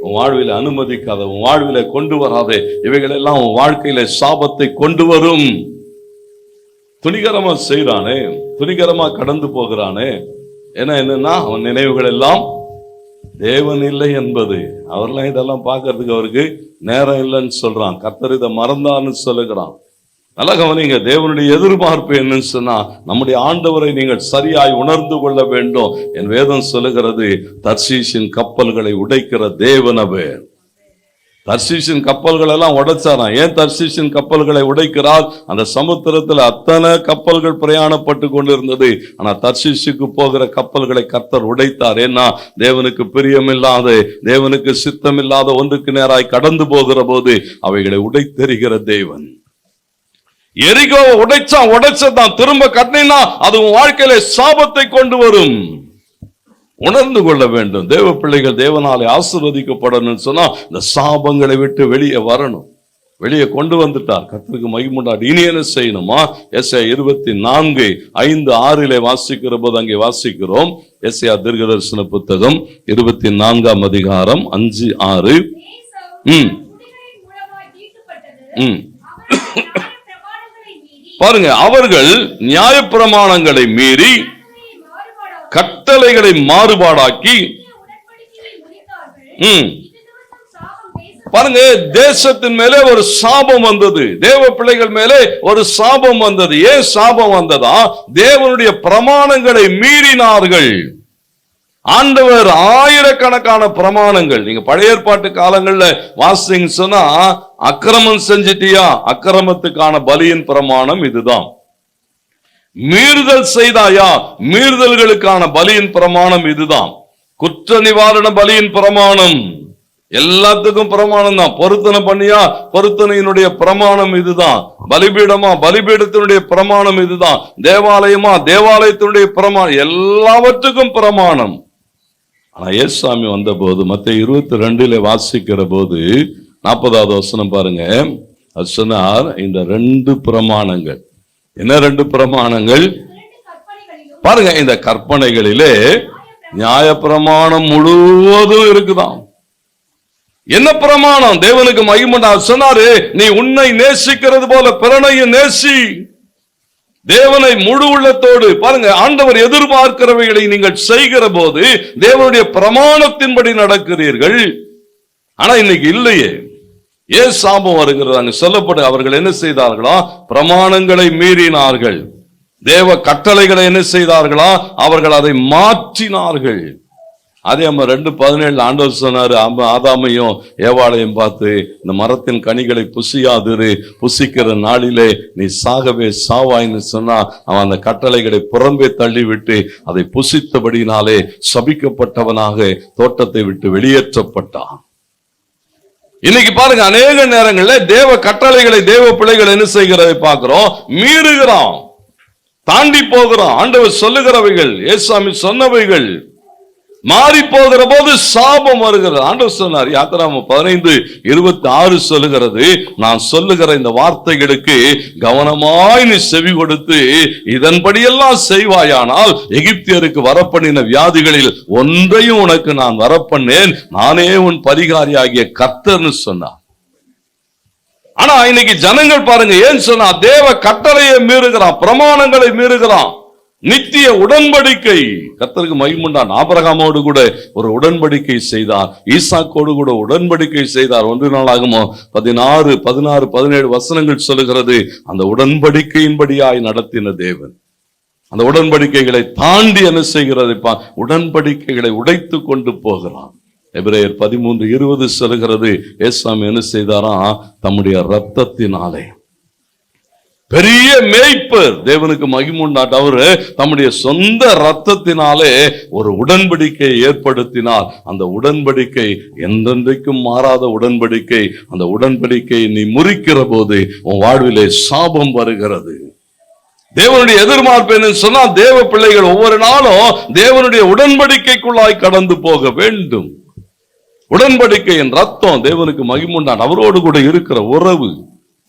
உன் வாழ்வில அனுமதிக்காத, உன் வாழ்வில கொண்டு வராதே. இவைகள் எல்லாம் உன் வாழ்க்கையில சாபத்தை கொண்டு வரும். துணிகரமா செய்யறானே, துணிகரமா கடந்து போகிறானே. ஏன்னா என்னன்னா, அவன் நினைவுகள் எல்லாம் தேவன் இல்லை என்பது. அவர்லாம் இதெல்லாம் பார்க்கறதுக்கு அவருக்கு நேரம் இல்லைன்னு சொல்றான். கர்த்தர் இதை மறந்தான்னு சொல்லுகிறான். நல்லா கவனிங்க, தேவனுடைய எதிர்பார்ப்பு என்னன்னு சொன்னா, நம்முடைய ஆண்டவரை நீங்கள் சரியாய் உணர்ந்து கொள்ள வேண்டும். என் வேதம் சொல்லுகிறது, தர்சீஷின் கப்பல்களை உடைக்கிற தேவனவர். தர்சீஷின் கப்பல்கள் எல்லாம் உடைச்சாராம். ஏன் தர்சீஷின் கப்பல்களை உடைக்கிறார்? அந்த சமுத்திரத்தில் அத்தனை கப்பல்கள் பிரயாணப்பட்டு கொண்டிருந்தது. ஆனா தர்சீஷுக்கு போகிற கப்பல்களை கர்த்தர் உடைத்தார். ஏன்னா தேவனுக்கு பிரியமில்லாத, தேவனுக்கு சித்தமில்லாத ஒன்றுக்கு நேராய் கடந்து போகிற போது அவைகளை உடைத்தெறிகிற தேவன். எரிகோவை உடைச்சதான் திரும்ப கட்டினா அது உன் வாழ்க்கையில சாபத்தை கொண்டு வரும். உணர்ந்து கொள்ள வேண்டும். தேவ பிள்ளைகள் தேவனாலே ஆசீர்வதிக்கப்படணும் சொன்னா, இந்த சாபங்களை விட்டு வெளியே வரணும். வெளியே கொண்டு வந்துட்டார். கர்த்தருக்கு மகிமை உண்டாகட்டும். இனி என்ன செய்யணுமா? எஸ்ஐயா 24:5-6 வாசிக்கிற போது அங்கே வாசிக்கிறோம். எஸ்ஐயா தீர்க்கதரிசன புத்தகம் 24ஆம் அதிகாரம் 5-6. பாருங்க, அவர்கள் நியாயப்பிரமாணங்களை மீறி கட்டளைகளை மாறுபாடாக்கி பாருங்க, தேசத்தின் மேலே ஒரு சாபம் வந்தது. தேவ பிள்ளைகள் மேலே ஒரு சாபம் வந்தது. ஏன் சாபம் வந்ததா? தேவனுடைய பிரமாணங்களை மீறினார்கள். ஆண்டவர் ஆயிரக்கணக்கான பிரமாணங்கள், நீங்க பழைய ஏற்பாட்டு காலங்கள்ல வாசிங்க சொன்னா, அக்கிரமம் செஞ்சிட்டியா, அக்கிரமத்துக்கான பலியின் பிரமாணம் இதுதான். மீறுதல் செய்தாயா, மீறுதல்களுக்கான பலியின் பிரமாணம் இதுதான். குற்ற நிவாரண பலியின் பிரமாணம், எல்லாத்துக்கும் பிரமாணம் தான். பொருத்தனை பண்ணியா, பொருத்தனையினுடைய பிரமாணம் இதுதான். பலிபீடமா, பலிபீடத்தினுடைய பிரமாணம் இதுதான். தேவாலயமா, தேவாலயத்தினுடைய பிரமாணம், எல்லாவற்றுக்கும் பிரமாணம். ஆனா இயேசுசாமி வந்த போது மத்தேயு 22 வாசிக்கிற போது 40வது வசனம் பாருங்க, அது சொன்னார், இந்த 2 பிரமாணங்கள். என்ன 2 பிரமாணங்கள் பாருங்க? இந்த கற்பனைகளிலே நியாயப்பிரமாணம் முழுவதும் இருக்குதான். என்ன பிரமாணம்? தேவனுக்கு மகிமை சொன்னாரு, நீ உன்னை நேசிக்கிறது போல பிறனையும் நேசி. தேவனை முழு உள்ளத்தோடு பாருங்க, ஆண்டவர் எதிர்பார்க்கிறவைகளை நீங்கள் செய்கிற போது தேவனுடைய பிரமாணத்தின்படி நடக்கிறீர்கள். ஆனா இன்னைக்கு இல்லையே. ஏன் சாபம் வருகிறது? அங்கு சொல்லப்பட்டு அவர்கள் என்ன செய்தார்களா? பிரமாணங்களை மீறினார்கள். தேவ கட்டளைகளை என்ன செய்தார்களா? அவர்கள் அதை மாற்றினார்கள். அதே 2:17 ஆண்டவர் சொன்னாரு, ஆதாமையும் ஏவாளையும் பார்த்து, இந்த மரத்தின் கனிகளை புசியாதிரு, புசிக்கிற நாளிலே நீ சாகவே சாவாயின்னு சொன்னா, அவன் அந்த கட்டளைகளை புறம்பே தள்ளிவிட்டு அதை புசித்தபடினாலே சபிக்கப்பட்டவனாக தோட்டத்தை விட்டு வெளியேற்றப்பட்டான். இன்னைக்கு பாருங்க, அநேக நேரங்களில் தேவ கட்டளைகளை தேவ பிள்ளைகள் என்ன செய்கிறதை பார்க்கிறோம், மீறுகிறோம், தாண்டி போகிறோம். ஆண்டவர் சொல்லுகிறவைகள், இயேசுசாமி சொன்னவைகள் மாறி போகிற போது சாபம் வருகிறது. ஆண்டவர் சொன்னார், யாத்திராகமம் 15:26 சொல்லுகிறது, நான் சொல்லுகிற இந்த வார்த்தைகளுக்கு கவனமாய் நீ செவி கொடுத்து இதன்படியெல்லாம் செய்வாயானால் எகிப்தியருக்கு வரப்பண்ணின வியாதிகளில் ஒன்றையும் உனக்கு நான் வரப்பண்ணேன், நானே உன் பரிகாரியாகிய கர்த்தர்னு சொன்னார். ஆனா இன்னைக்கு ஜனங்கள் பாருங்க, ஏன் சொன்னா தேவ கட்டளையை மீறுகிறான், பிரமாணங்களை மீறுகிறான். நித்திய உடன்படிக்கை, கர்த்தருக்கு மகிமுண்டான். ஆபிரகாமோடு கூட ஒரு உடன்படிக்கை செய்தார், ஈசாக்கோடு கூட உடன்படிக்கை செய்தார். 1 நாளாகமோ 16, 16, 17 வசனங்கள் சொல்லுகிறது, அந்த உடன்படிக்கையின்படியாய் நடத்தின தேவன் அந்த உடன்படிக்கைகளை தாண்டி என்ன செய்கிறது? உடன்படிக்கைகளை உடைத்து கொண்டு போகிறான். எபிரேயர் 13:20 சொல்லுகிறது, இயேசுசாமி என்ன செய்தாராம்? தம்முடைய இரத்தத்தினாலே, பெரிய மேய்ப்பர், தேவனுக்கு மகிமுண்டாட், அவரு தம்முடைய சொந்த இரத்தத்தினாலே ஒரு உடன்படிக்கையை ஏற்படுத்தினார். அந்த உடன்படிக்கை என்றென்றைக்கும் மாறாத உடன்படிக்கை. அந்த உடன்படிக்கையை நீ முறிக்கிற போது உன் வாழ்விலே சாபம் வருகிறது. தேவனுடைய எதிர்பார்ப்பு என்ன சொன்னா, தேவ பிள்ளைகள் ஒவ்வொரு நாளும் தேவனுடைய உடன்படிக்கைக்குள்ளாய் கடந்து போக வேண்டும். உடன்படிக்கையின் ரத்தம், தேவனுக்கு மகிமுண்டாட், அவரோடு கூட இருக்கிற உறவு,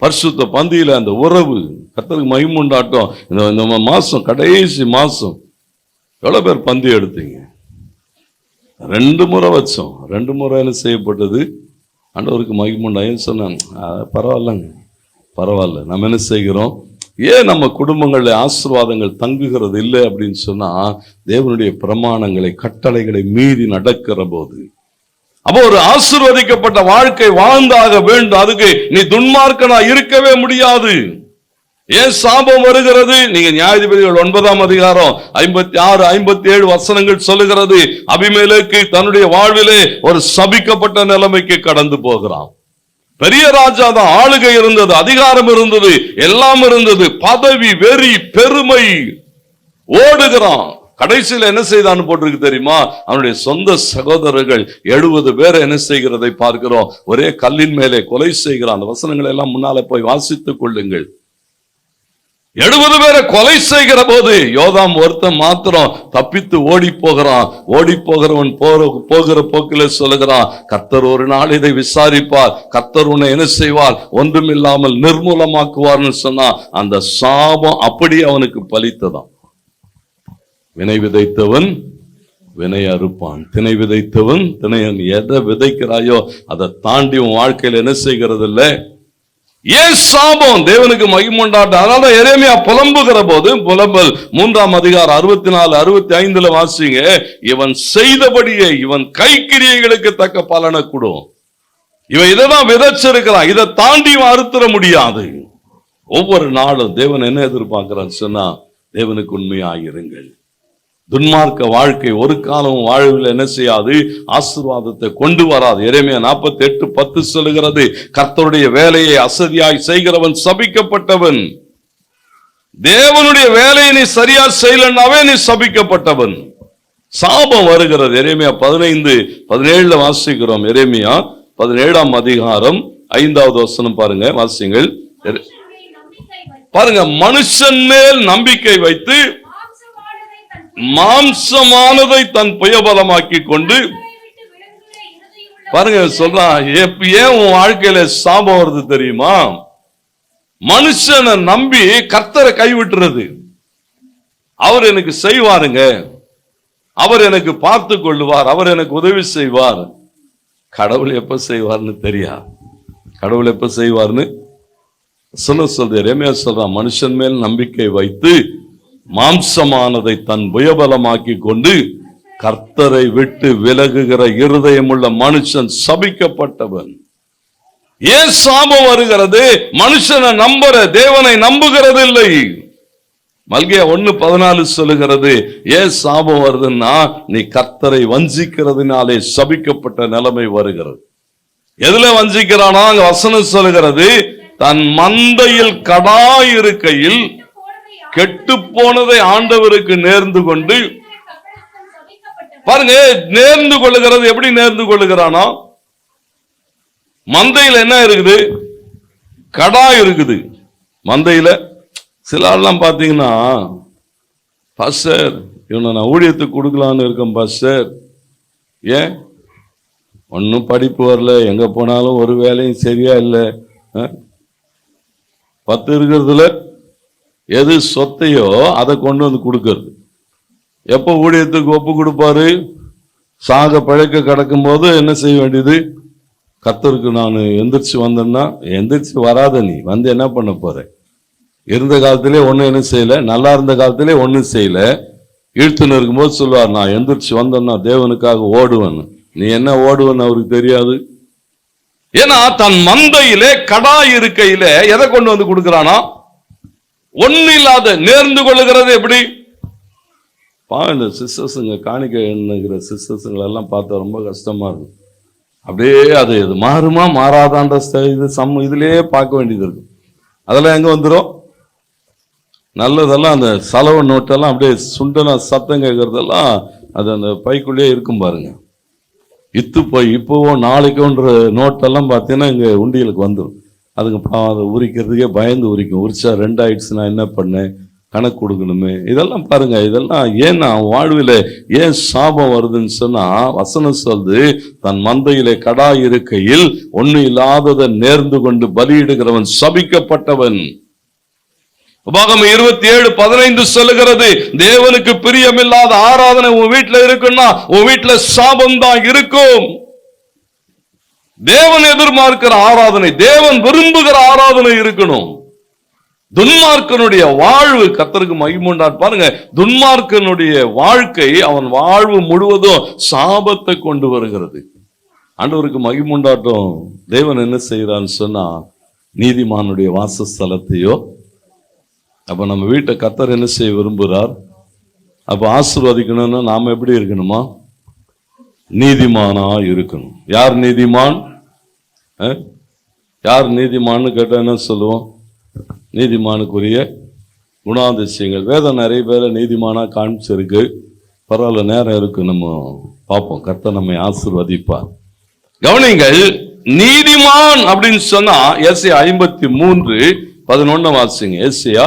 பரிசுத்த பந்தியில அந்த உறவு, கர்த்தருக்கு மகிமுண்டாட்டம். இந்த மாசம், கடைசி மாசம் எவ்வளவு பேர் பந்தி எடுத்தீங்க? 2 முறை வச்சோம். 2 முறை என்ன செய்யப்பட்டது? ஆண்டவருக்கு மகிமுண்டாயம் சொன்னாங்க. பரவாயில்லங்க, பரவாயில்ல. நம்ம என்ன செய்கிறோம்? ஏன் நம்ம குடும்பங்களில் ஆசீர்வாதங்கள் தங்குகிறது இல்லை அப்படின்னு சொன்னா, தேவனுடைய பிரமாணங்களை கட்டளைகளை மீறி நடக்கிற போது. அப்போ ஒரு ஆசீர்வதிக்கப்பட்ட வாழ்க்கை வாழ்ந்தாக வேண்டும். அதுக்கு நீ துன்மார்க்கனா இருக்கவே முடியாது. ஏன் சாபம் வருகிறது? நீங்க நியாயாதிபதிகள் 9ஆம் அதிகாரம் 56, 57 வசனங்கள் சொல்லுகிறது, அபிமெலேக்கு தன்னுடைய வாழ்விலே ஒரு சபிக்கப்பட்ட நிலைமைக்கு கடந்து போகிறான். பெரிய ராஜா தான், ஆளுகை இருந்தது, அதிகாரம் இருந்தது, எல்லாம் இருந்தது, பதவி, வெறி, பெருமை, ஓடுகிறான். கடைசியில் என்ன செய்தான்னு போட்டிருக்கு தெரியுமா? அவனுடைய சொந்த சகோதரர்கள் 70 பேரை என்ன செய்கிறதை பார்க்கிறோம், ஒரே கல்லின் மேலே கொலை செய்கிறான். அந்த வசனங்களை எல்லாம் முன்னால போய் வாசித்துக் கொள்ளுங்கள். 70 பேரை கொலை செய்கிற போது யோதாம் ஒருத்தன் மாத்திரம் தப்பித்து ஓடி போகிறான். ஓடி போகிறவன் போகிற போக்கில சொல்லுகிறான், கர்த்தர் ஒரு நாள் இதை விசாரிப்பார், கர்த்தர் உன்னை என்ன செய்வார்? ஒன்றுமில்லாமல் நிர்மூலமாக்குவார்னு சொன்னா, அந்த சாபம் அப்படி அவனுக்கு பலித்ததான். வினை விதைத்தவன் வினை அறுப்பான், திணை விதைத்தவன் திணையன். எதை விதைக்கிறாயோ அதை தாண்டி உன் வாழ்க்கையில் என்ன செய்கிறது இல்லை, ஏன் சாபம்? தேவனுக்கு மகிமுண்டாட்டம். அதனால எரேமியா புலம்புகிற போது, புலம்பல் 3ஆம் அதிகாரம் 64 65 வாசிங்க, இவன் செய்தபடியே இவன் கைக்கிரியைகளுக்கு தக்க பலனை கொடும். இவன் இதைதான் விதைச்சிருக்கிறான், இதை தாண்டி அறுத்துற முடியாது. ஒவ்வொரு நாளும் தேவன் என்ன எதிர்பார்க்கிறான்னு சொன்னா, தேவனுக்கு உண்மையாயிருங்கள். துன்மார்க்க வாழ்க்கை ஒரு காலம் வாழ்வில் என்ன செய்யாது? ஆசீர்வாதத்தை கொண்டு வராது. எரேமியா 48:10 சொல்லுகிறது, கர்த்தருடைய வேலையை அசதியாய் செய்கிறவன் சபிக்கப்பட்டவன். தேவனுடைய வேலையை நீ சரியா செய்யலன்னாவே நீ சபிக்கப்பட்டவன். சாபம் வருகிறது. எரேமியா 15:17 வாசிக்கிறோம். எரேமியா 17ஆம் அதிகாரம் 5வது வசனம் பாருங்க, வாசிங்கள். பாருங்க, மனுஷன் மேல் நம்பிக்கை வைத்து மாம்சமானதை தன் புயபலமாக்கி கொண்டு, பாருங்க சொல்றான், ஏன் உன் வாழ்க்கையில சாபம் வருது தெரியுமா? மனுஷனை நம்பி கர்த்தரை கைவிட்டுறது. அவர் எனக்கு செய்வாருங்க, அவர் எனக்கு பார்த்து கொள்ளுவார், அவர் எனக்கு உதவி செய்வார். கடவுள் எப்ப செய்வார்னு தெரியா? கடவுள் எப்ப செய்வார்னு சொல்றது எரேமியா சொல்றான், மனுஷன் மேல் நம்பிக்கை வைத்து மாம்சமானதை தன் புயபலமாக்கி கொண்டு கர்த்தரை விட்டு விலகுகிற இருதயமுள்ள மனுஷன் சபிக்கப்பட்டவன். ஏன் சாபம் வருகிறது? மனுஷனை நம்புற, தேவனை நம்புகிறது இல்லை. மல்கியா 1:14 சொல்லுகிறது, ஏன் சாபம் வருதுன்னா, நீ கர்த்தரை வஞ்சிக்கிறதுனாலே சபிக்கப்பட்ட நிலைமை வருகிறது. எதுல வஞ்சிக்கிறானா? அங்க வசனம் சொல்லுகிறது, தன் மந்தையில் கடா இருக்கையில் கெட்டு போனதை ஆண்டவருக்கு நேர்ந்து கொண்டு, பாருங்க, நேர்ந்து கொள்ளுகிறது. எப்படி நேர்ந்து கொள்ளுகிறானா? மந்தையில் என்ன இருக்குது? கடா இருக்குது மந்தையில. சில ஆள்லாம் பாத்தீங்கன்னா, பாஸ்டர் இவனை நான் ஊழியத்துக்கு கொடுக்கலான்னு இருக்கேன் பாஸ்டர். ஏன்? ஒன்னும் படிப்பு வரல, எங்க போனாலும் ஒரு வேலையும் சரியா இல்லை. 10 இருக்கிறதுல எது சொத்தையோ அதை கொண்டு வந்து கொடுக்கறது. எப்போ ஊழியத்துக்கு ஒப்பு கொடுப்பாரு? சாக பழக்க கிடக்கும் போது என்ன செய்ய வேண்டியது? கர்த்தருக்கு நான் எந்திரிச்சு வந்தேன்னா, எந்திரிச்சு வராத நீ வந்து என்ன பண்ண போற? இருந்த காலத்திலே ஒன்னும் என்ன செய்யல, நல்லா இருந்த காலத்திலே ஒன்னும் செய்யல. இழுத்துன்னு இருக்கும்போது சொல்லுவார், நான் எந்திரிச்சு வந்தேன்னா தேவனுக்காக ஓடுவேன். நீ என்ன ஓடுவேன்னு அவருக்கு தெரியாது. ஏன்னா தன் மந்தையிலே கடா இருக்கையில எதை கொண்டு வந்து கொடுக்கிறானா? ஒன்னு இல்லாத நேர்ந்து கொள்ளுகிறது. எப்படி? இந்த சிஸ்டர்ஸுங்க காணிக்கை எண்ணுகிற சிஸ்டர்ஸுங்களெல்லாம் பார்த்தா ரொம்ப கஷ்டமா இருக்கும். அப்படியே அது இது மாறுமா மாறாதான்ற இது இதுலயே பார்க்க வேண்டியது இருக்கும். அதெல்லாம் எங்க வந்துடும்? நல்லதெல்லாம் அந்த செலவு நோட்டெல்லாம் அப்படியே சுண்டனா சத்தம் கேட்கறதெல்லாம் அது அந்த பைக்குள்ளேயே இருக்கும் பாருங்க. இத்து போய் இப்போவோ நாளைக்கோன்ற நோட்டெல்லாம் பார்த்தீங்கன்னா இங்கே உண்டியலுக்கு வந்துடும். அதுக்கு அதை உரிக்கிறதுக்கே பயந்து உரிக்கும். உரிச்சா 2 ஆயிடுச்சுன்னா என்ன பண்ணேன், கணக்கு கொடுக்கணுமே. இதெல்லாம் பாருங்க, இதெல்லாம் ஏன்னா வாழ்வில் ஏன் சாபம் வருதுன்னு சொன்னா, வசனம் சொல்லுது, தன் மந்தையிலே கடா இருக்கையில் ஒண்ணு இல்லாததை நேர்ந்து கொண்டு பலியிடுகிறவன் சபிக்கப்பட்டவன். உபாகமம் 27:15 சொல்லுகிறது, தேவனுக்கு பிரியமில்லாத ஆராதனை உன் வீட்டுல இருக்குன்னா உன் வீட்டுல சாபம் தான் இருக்கும். தேவன் எதிர்பார்க்கிற ஆராதனை, தேவன் விரும்புகிற ஆராதனை இருக்கணும். துன்மார்க்கனுடைய வாழ்வு கர்த்தருக்கு மகிமுண்டாட். பாருங்க, துன்மார்க்கனுடைய வாழ்க்கை அவன் வாழ்வு முழுவதும் சாபத்தை கொண்டு வருகிறது. ஆண்டவருக்கு மகிமுண்டாட்டம். தேவன் என்ன செய்யறான்னு சொன்னா, நீதிமானுடைய வாசஸ்தலத்தையோ, அப்ப நம்ம வீட்டை கர்த்தர் என்ன செய்ய விரும்புகிறார்? அப்ப ஆசீர்வதிக்கணும்னா நாம எப்படி இருக்கணுமா? நீதிமானா இருக்கணும். யார் நீதிமான்? யார் நீதிமான்னு கேட்டா என்ன சொல்லுவோம்? நீதிமானுக்குரிய குணாதிசயங்கள் வேதம் நிறைய பேரை நீதிமானா காமிச்சிருக்கு. பரவாயில்ல, நேரம் இருக்கு, நம்ம பார்ப்போம். கர்த்தர் நம்மை ஆசீர்வதிப்பார். கவனிங்கள், நீதிமான் அப்படின்னு சொன்னா எஸ்ஐயா 53:11 வாசிங்க. எஸ்ஐயா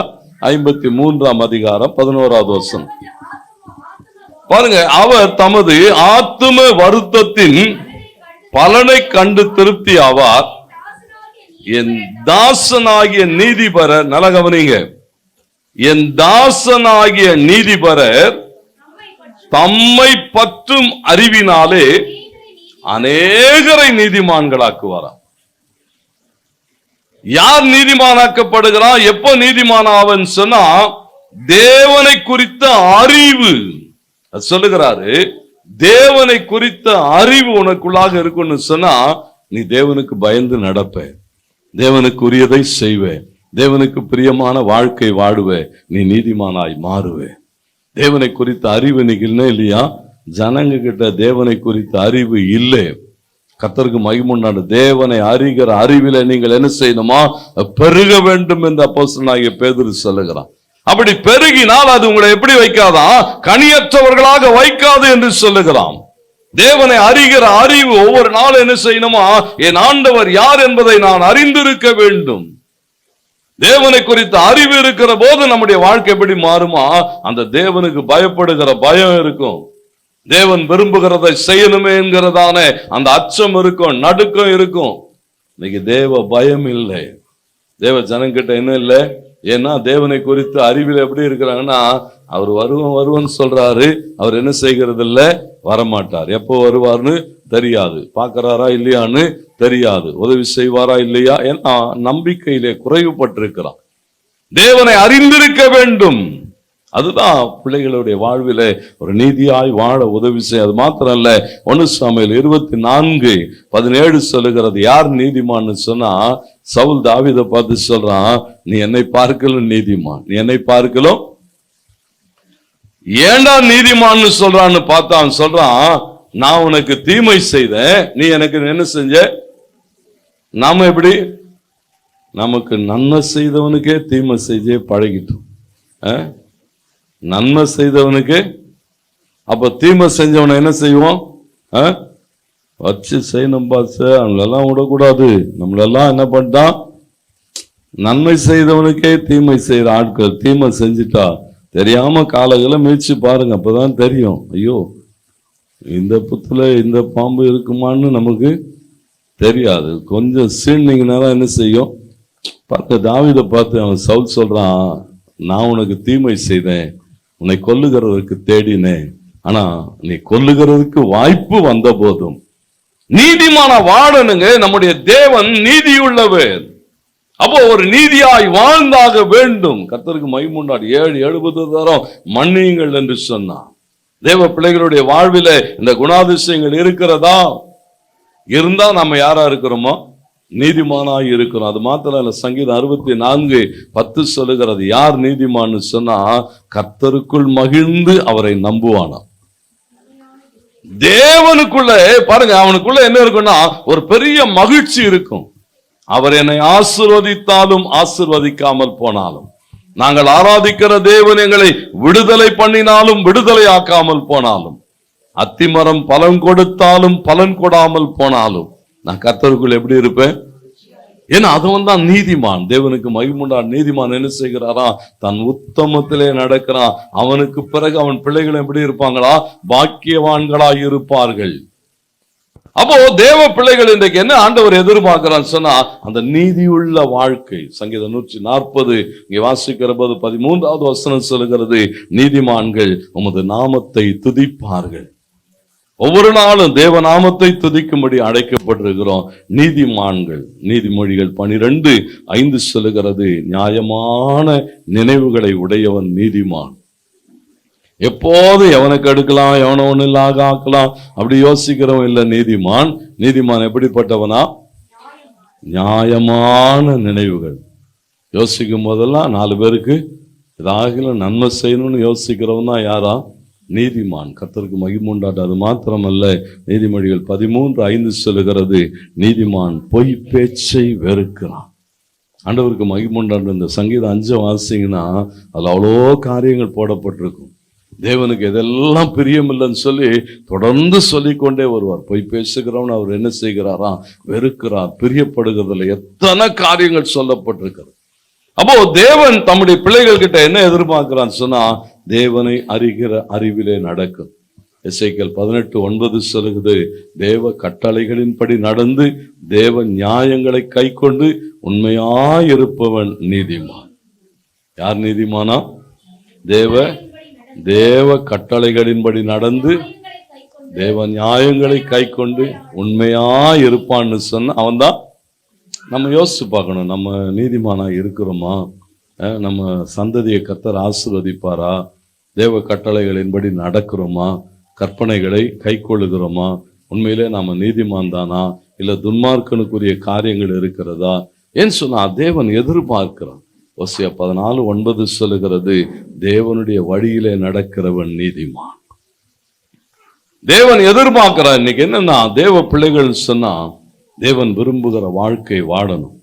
53ஆம் அதிகாரம் 11வது வசனம் பாருங்க. அவர் தமது ஆத்தும வருத்தத்தின் பலனை கண்டு திருப்தி ஆவார். என் தாசனாகிய நீதிபரர், நல்ல கவனிங்க, என் தாசனாகிய நீதிபரர் தம்மை பற்றும் அறிவினாலே அநேகரை நீதிமான்களாக்குவாராம். யார் நீதிமானாக்கப்படுகிறான்? எப்போ நீதிமான அவன் சொன்னா, தேவனை குறித்த அறிவு சொல்லுகிறாரு. தேவனை குறித்த அறிவு உனக்குள்ளாக இருக்குன்னு சொன்னா, நீ தேவனுக்கு பயந்து நடப்ப, தேவனுக்கு உரியதை செய்வே, தேவனுக்கு பிரியமான வாழ்க்கை வாடுவே, நீ நீதிமானாய் மாறுவே. தேவனை குறித்த அறிவு இன்னைக்கு இல்லையா? ஜனங்க கிட்ட தேவனை குறித்த அறிவு இல்லை. கர்த்தருக்கு மகிமையுண்டான தேவனை அறிகிற அறிவில நீங்கள் என்ன செய்யணுமா? பெருக வேண்டும் என்று அப்போஸ்தலனாகிய பேதுரு சொல்லுகிறான். அப்படி பெருகினால் அது உங்களை எப்படி வைக்காதா? கனியற்றவர்களாக வைக்காது என்று சொல்லுகிறான். தேவனை அறிகிற அறிவு ஒவ்வொரு நாள் என்ன செய்யணுமா? என் ஆண்டவர் யார் என்பதை நான் அறிந்திருக்க வேண்டும். தேவனை குறித்த அறிவு இருக்கிற போது நம்முடைய வாழ்க்கை எப்படி மாறுமா? அந்த தேவனுக்கு பயப்படுகிற பயம் இருக்கும். தேவன் விரும்புகிறதை செய்யணுமே என்கிறதான அந்த அச்சம் இருக்கும், நடுக்கம் இருக்கும். இன்னைக்கு தேவ பயம் இல்லை. தேவ ஜனங்கிட்ட என்ன இல்லை? ஏன்னா தேவனை குறித்து அறிவில் எப்படி இருக்கிறாங்கன்னா, அவர் வருவன்னு சொல்றாரு, அவர் என்ன செய்கிறது இல்லை, வரமாட்டார். எப்போ வருவார்னு தெரியாது, பார்க்கிறாரா இல்லையான்னு தெரியாது, உதவி செய்வாரா இல்லையா, ஏன்னா நம்பிக்கையிலே குறைவுபட்டிருக்கிறான். தேவனை அறிந்திருக்க வேண்டும். அதுதான் பிள்ளைகளுடைய வாழ்விலே ஒரு நீதியாய் வாழ உதவி செய்ய. அது மாத்திரம் இல்ல, 1 சாமுவேல் 24:17 சொல்லுகிறது. யார் நீதிமான்னு சொன்னா, சவுல் தாவீதை பார்த்து சொல்றான், நீ என்னை பார்க்கலும் நீதிமான், நீ என்னை பார்க்கலும். ஏண்டா நீதிமான்னு சொல்றான்னு பார்த்தா அவன் சொல்றான், நான் உனக்கு தீமை செய்தேன், நீ எனக்கு என்ன செஞ்ச? நாம எப்படி? நமக்கு நன்மை செய்தவனுக்கே தீமை செஞ்சே பழகிட்டோம். நன்மை செய்தவனுக்கு, அப்ப தீமை செஞ்சவனை என்ன செய்வோம்? வச்சு செய்யணும் பாச, அவங்களெல்லாம் விடக்கூடாது. நம்மளெல்லாம் என்ன பண்ணிட்டான்? நன்மை செய்தவனுக்கே தீமை செய்யற ஆட்கள் தீமை செஞ்சுட்டா தெரியாம காலங்களை மீழ்ச்சி பாருங்க, அப்பதான் தெரியும். ஐயோ, இந்த புத்துல இந்த பாம்பு இருக்குமான்னு நமக்கு தெரியாது. கொஞ்சம் சீனிங்கன்னா என்ன செய்யும்? பார்க்க தாவீதை பார்த்து அவன் சவுல் சொல்றான், நான் உனக்கு தீமை செய்தேன், உன்னை கொல்லுகிறதுக்கு தேடினேன், ஆனா நீ கொல்லுகிறதுக்கு வாய்ப்பு வந்த போதும் நீதிமான வாழனுங்க. நம்முடைய தேவன் நீதியுள்ளவர். அப்போ ஒரு நீதியாய் வாழ்ந்தாக வேண்டும். கர்த்தருக்கு மகிமையுண்டாடு. 7-70 தரம் மன்னியுங்கள் என்று சொன்னான். தேவ பிள்ளைகளுடைய வாழ்வில இந்த குணாதிசயங்கள் இருக்கிறதா? இருந்தா நம்ம யாரா இருக்கிறோமோ நீதிமானாய் இருக்கிறோம். அது மாத்திரம் இல்ல, சங்கீதம் 64:10 சொல்லுகிறது, யார் நீதிமான்னு சொன்னா, கர்த்தருக்குள் மகிழ்ந்து அவரை நம்புவானா. தேவனுக்குள்ள பாருங்க, அவனுக்குள்ள என்ன இருக்குன்னா ஒரு பெரிய மகிழ்ச்சி இருக்கும். அவர் என்னை ஆசீர்வதித்தாலும் ஆசீர்வதிக்காமல் போனாலும், நாங்கள் ஆராதிக்கிற தேவன் எங்களை விடுதலை பண்ணினாலும் விடுதலை ஆக்காமல் போனாலும், அத்திமரம் பலன் கொடுத்தாலும் பலன் கொடாமல் போனாலும், நான் கர்த்தருக்குள் எப்படி இருப்பேன்? ஏன்னா அதுவன் தான் நீதிமான். தேவனுக்கு மகிமையுண்டான நீதிமான் என்ன செய்கிறாரா? தன் உத்தமத்திலே நடக்கிறான். அவனுக்கு பிறகு அவன் பிள்ளைகள் எப்படி இருப்பாங்களா? பாக்கியவான்களாய் இருப்பார்கள். அப்போ தேவ பிள்ளைகள் இன்றைக்கு என்ன ஆண்டவர் எதிர்பார்க்கிறான்னு சொன்னா, அந்த நீதியுள்ள வாழ்க்கை. சங்கீதம் 140 இங்கே வாசிக்கிற போது 13வது வசனம் சொல்லுகிறது, நீதிமான்கள் உமது நாமத்தை துதிப்பார்கள். ஒவ்வொரு நாளும் தேவ நாமத்தை துதிக்கும்படி அழைக்கப்பட்டிருக்கிறோம் நீதிமான்கள். நீதிமொழிகள் 12:5 சொல்லுகிறது, நியாயமான நினைவுகளை உடையவன் நீதிமான். எப்போது எவனுக்கு எடுக்கலாம், எவனை ஒண்ணு இல்லாக ஆக்கலாம் அப்படி யோசிக்கிறவன் இல்ல நீதிமான். நீதிமான் எப்படிப்பட்டவனா? நியாயமான நினைவுகள். யோசிக்கும் போதெல்லாம் 4 பேருக்கு ஏதாவது நன்மை செய்யணும்னு யோசிக்கிறவன் தான் யாரா? நீதிமான். கர்த்தருக்கு மகிமையுண்டாடு. அது மாத்திரமல்ல, நீதிமொழிகள் 13:5 சொல்லுகிறது, நீதிமான் பொய் பேச்சை வெறுக்கிறான். ஆண்டவருக்கு மகிமையுண்டாடு. இந்த சங்கீதம் 5 வாசிங்கன்னா அதுல அவ்வளோ காரியங்கள் போடப்பட்டிருக்கும். தேவனுக்கு எதெல்லாம் பிரியமில்லைன்னு சொல்லி தொடர்ந்து சொல்லிக்கொண்டே வருவார். பொய் பேசுகிறவன் அவர் என்ன செய்கிறாரா? வெறுக்கிறார். பிரியப்படுகிறதுல எத்தனை காரியங்கள் சொல்லப்பட்டிருக்கிறது. அப்போ தேவன் தம்முடைய பிள்ளைகள் கிட்ட என்ன எதிர்பார்க்கிறான்னு சொன்னா, தேவனை அறிகிற அறிவிலே நடக்கும். எசேக்கியேல் 18:9 சொல்லுகிறது, தேவ கட்டளைகளின்படி நடந்து தேவ நியாயங்களை கை கொண்டு உண்மையாயிருப்பவன் நீதிமான். யார் நீதிமானா? தேவ கட்டளைகளின்படி நடந்து தேவ நியாயங்களை கை கொண்டு உண்மையாயிருப்பான்னு சொன்ன அவன் தான் நம்ம யோசிச்சு பார்க்கணும், நம்ம நீதிமானா இருக்கிறோமா? நம்ம சந்ததியை கர்த்தர் ஆசீர்வதிப்பாரா? தேவ கட்டளைகளின்படி நடக்கிறோமா? கற்பனைகளை கைக்கொள்ளுகிறோமா? உண்மையிலே நாம நீதிமான் தானா, இல்ல துன்மார்க்கனுக்குரிய காரியங்கள் இருக்கிறதா? ஏன்னு சொன்னா தேவன் எதிர்பார்க்கிறான். ஓசியா 14:9 சொல்லுகிறது, தேவனுடைய வழியிலே நடக்கிறவன் நீதிமான். தேவன் எதிர்பார்க்கிறார். இன்னைக்கு என்னன்னா, தேவ பிள்ளைகள் சொன்னா தேவன் விரும்புகிற வாழ்க்கை வாழணும்.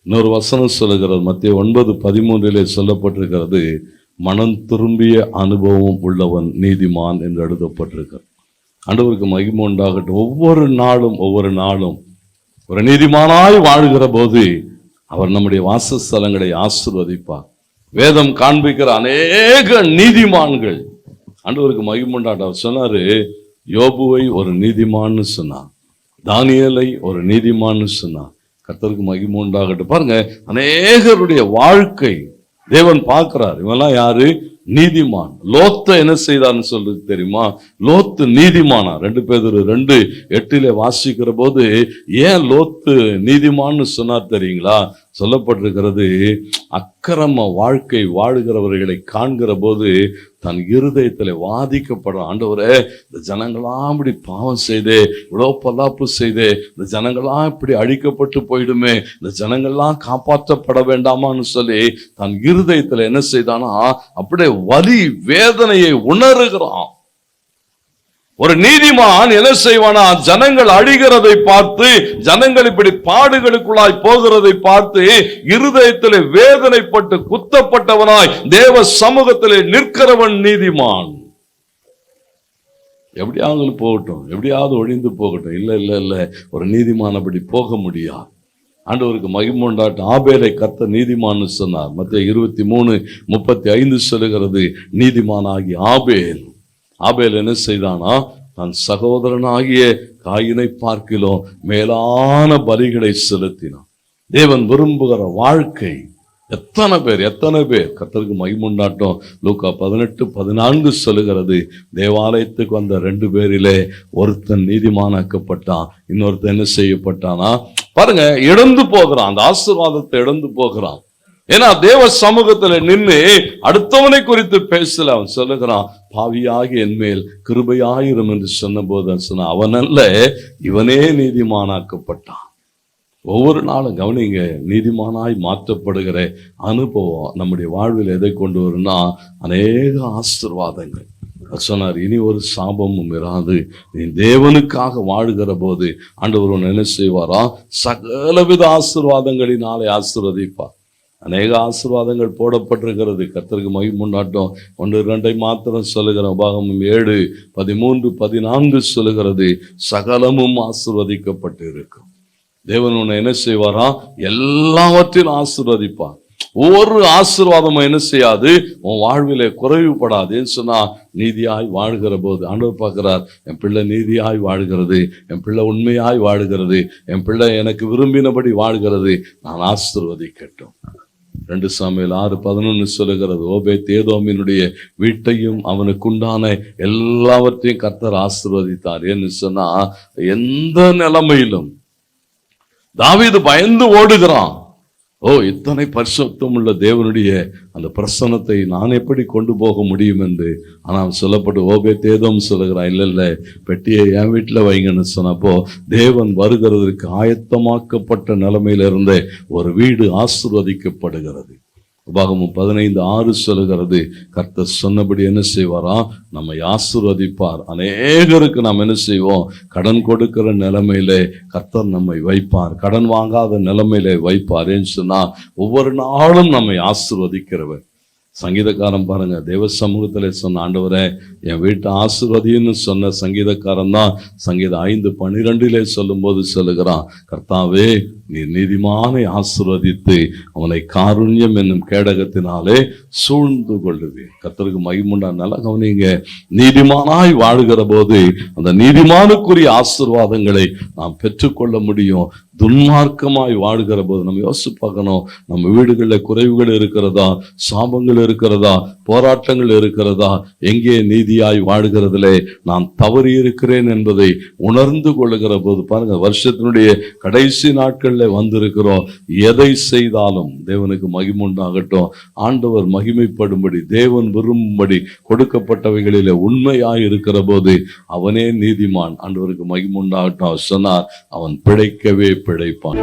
இன்னொரு வசனம் சொல்லுகிறது, மத்தேயு 9:13 சொல்லப்பட்டிருக்கிறது, மனம் திரும்பிய அனுபவம் உள்ளவன் நீதிமான் என்று எழுதப்பட்டிருக்கிறது. ஆண்டவருக்கு மகிமை உண்டாகட்டும். ஒவ்வொரு நாளும் ஒரு நீதிமானாய் வாழ்கிற போது அவர் நம்முடைய வாசஸ்தலங்களை ஆசீர்வதிப்பார். வேதம் காண்பிக்கிற அநேக நீதிமான்கள், ஆண்டவருக்கு மகிமை உண்டாகட்டும். அவர் சொன்னாரு, யோபுவை ஒரு நீதிமான்னு சொன்னார், தானியேலை ஒரு நீதிமான்னு சொன்னார். கர்த்தருக்கு மகிமை உண்டாகட்டும். பாருங்க, அநேகருடைய வாழ்க்கை தேவன் பார்க்கிறார். இவெல்லாம் யாரு? நீதிமான். லோத்த என்ன செய்தான்னு சொல்றது தெரியுமா? லோத்து நீதிமானா. 2 பேதுரு 2:8 வாசிக்கிற போது ஏன் லோத்து நீதிமான்னு சொன்னார் தெரியுங்களா? சொல்லப்பட்டிருக்கிறது, அக்கிரம வாழ்க்கை வாழுகிறவர்களை காண்கிற போது தன் இருதயத்தில் வாதிக்கப்படுற, ஆண்டவரே இந்த ஜனங்களாம் இப்படி பாவம் செய்தே, இவ்வளோ பல்லாப்பு செய்தே, இந்த ஜனங்களாம் இப்படி அழிக்கப்பட்டு போயிடுமே, இந்த ஜனங்கள்லாம் காப்பாற்றப்பட வேண்டாமான்னு சொல்லி தன் இருதயத்தில் என்ன செய்தானா, அப்படியே வலி வேதனையை உணர்கிறான். ஒரு நீதிமான் என்ன செய்வானா, ஜனங்கள் அழிகிறதை பார்த்து, ஜனங்கள் இப்படி பாடுகளுக்குள்ளாய் போகிறதை பார்த்து இருதயத்திலே வேதனைப்பட்டு குத்தப்பட்டவனாய் தேவ சமூகத்திலே நிற்கிறவன் நீதிமான். எப்படியாவது போகட்டும், எப்படியாவது ஒழிந்து போகட்டும். இல்ல ஒரு நீதிமான் அப்படி போக முடியாது. ஆண்டவருக்கு மகிமை உண்டாகட்டும். ஆபேலை கர்த்தர் நீதிமான்னு சொன்னார். மத்தேயு 23:35 சொல்லுகிறது, நீதிமானாகி ஆபேல் என்ன செய்தானா, தன் சகோதரனாகிய காயினை பார்க்கிலும் மேலான பலிகளை செலுத்தினான். தேவன் விரும்புகிற வாழ்க்கை. எத்தனை பேர் கர்த்தருக்கு மகிமை உண்டாகட்டும். லூக்கா 18:14 சொல்லுகிறது, தேவாலயத்துக்கு வந்த 2 பேரிலே ஒருத்தன் நீதிமானாக்கப்பட்டான், இன்னொருத்தன் என்ன செய்யப்பட்டானா, பாருங்க, இழந்து போகிறான். அந்த ஆசீர்வாதத்தை இழந்து போகிறான். ஏன்னா தேவ சமூகத்துல நின்று அடுத்தவனை குறித்து பேசல. அவன் சொல்லுகிறான், பாவியாகி என் மேல் கிருபையாயிரும் என்று சொன்ன போது சொன்ன, அவனல்ல இவனே நீதிமானாக்கப்பட்டான். ஒவ்வொரு நாளும் கவனிங்க, நீதிமானாய் மாற்றப்படுகிற அனுபவம் நம்முடைய வாழ்வில் எதை கொண்டு வரும்னா, அநேக ஆசீர்வாதங்கள். சொன்னார், இனி ஒரு சாபமும் இராது. நீ தேவனுக்காக வாழுகிற போது ஆண்டவர் என்ன செய்வாரா, சகலவித ஆசீர்வாதங்களினாலே ஆசீர்வதிப்பார். அநேக ஆசீர்வாதங்கள் போடப்பட்டிருக்கிறது. கர்த்தருக்கு மகிமை உண்டாகட்டும். 1-2 மாத்திரம் சொல்லுகிற உபாகமம் 7:13-14 சொல்லுகிறது, சகலமும் ஆசீர்வதிக்கப்பட்டு இருக்கும். தேவன் உன்னை என்ன செய்வாரா, எல்லாவற்றிலும் ஆசீர்வதிப்பார். ஒவ்வொரு ஆசீர்வாதமும் என்ன செய்யாது, உன் வாழ்விலே குறைவுபடாதுன்னு சொன்னா, நீதியாய் வாழ்கிற போது ஆண்டவர் பார்க்கிறார், என் பிள்ளை நீதியாய் வாழ்கிறது, என் பிள்ளை உண்மையாய் வாழ்கிறது, என் பிள்ளை எனக்கு விரும்பினபடி வாழ்கிறது, நான் ஆசீர்வதிக்கட்டும். 2 சாமுவேல் 6:11 சொல்லுகிறது, ஓபேத்-ஏதோமினுடைய வீட்டையும் அவனுக்குண்டான எல்லாவற்றையும் கர்த்தர் ஆசீர்வதித்தார். ஏன்னு சொன்னா, எந்த நிலைமையிலும் தாவீது பயந்து ஓடுகிறான். இத்தனை பரிசுத்தம் உள்ள தேவனுடைய அந்த பிரசன்னத்தை நான் எப்படி கொண்டு போக முடியும் என்று. ஆனால் சொல்லப்பட்டு ஓபேத்-ஏதோம் சொல்லுகிறான், இல்ல பெட்டியை என் வீட்டில் வைங்கன்னு சொன்னப்போ தேவன் வருகிறதற்கு ஆயத்தமாக்கப்பட்ட நிலைமையிலிருந்தே ஒரு வீடு ஆசீர்வதிக்கப்படுகிறது. உபாகமம் 15:6 சொல்லுகிறது, கர்த்தர் சொன்னபடி என்ன செய்வாரா, நம்மை ஆசீர்வதிப்பார். அநேகருக்கு நாம் என்ன செய்வோம், கடன் கொடுக்கிற நிலைமையிலே கர்த்தர் நம்மை வைப்பார், கடன் வாங்காத நிலைமையிலே வைப்பார். ஏன்னு சொன்னா, ஒவ்வொரு நாளும் நம்மை ஆசீர்வதிக்கிறவர். சங்கீதக்காரன் பாருங்க, தேவ சமூகத்துல சொன்ன, ஆண்டவரே என் வீட்டை ஆசீர்வதின்னு சொன்ன சங்கீதக்காரன் தான் சங்கீதம் 5:12 சொல்லும் போது சொல்லுகிறான், கர்த்தாவே நீ நீதிமானை ஆசீர்வதித்து அவனை காருண்யம் என்னும் கேடகத்தினாலே சூழ்ந்து கொள்ளுவேன். கர்த்தருக்கு மகிமுண்டா. நல்லா கவனிங்க, நீதிமானாய் வாழ்கிற போது அந்த நீதிமானுக்குரிய ஆசீர்வாதங்களை நாம் பெற்றுக்கொள்ள முடியும். துன்மார்க்கமாய் வாழ்கிற போது நம்ம யோசிச்சு பார்க்கணும். நம்ம வீடுகளில் குறைவுகள் இருக்கிறதா, சாபங்கள் இருக்கிறதா, போராட்டங்கள் இருக்கிறதா, எங்கே நீதியாய் வாழ்கிறதிலே நான் தவறி இருக்கிறேன் என்பதை உணர்ந்து கொள்ளுகிற போது பாருங்க, வருஷத்தினுடைய கடைசி நாட்கள்ல வந்திருக்கிறோம். எதை செய்தாலும் தேவனுக்கு மகிமை உண்டாகட்டும், ஆண்டவர் மகிமைப்படும்படி, தேவன் விரும்பும்படி கொடுக்கப்பட்டவைகளிலே உண்மையாய் இருக்கிற போது அவனே நீதிமான். ஆண்டவருக்கு மகிமை உண்டாகட்டும். அவர் சொன்னார், அவன் பிழைக்கவே பிழைப்பான்.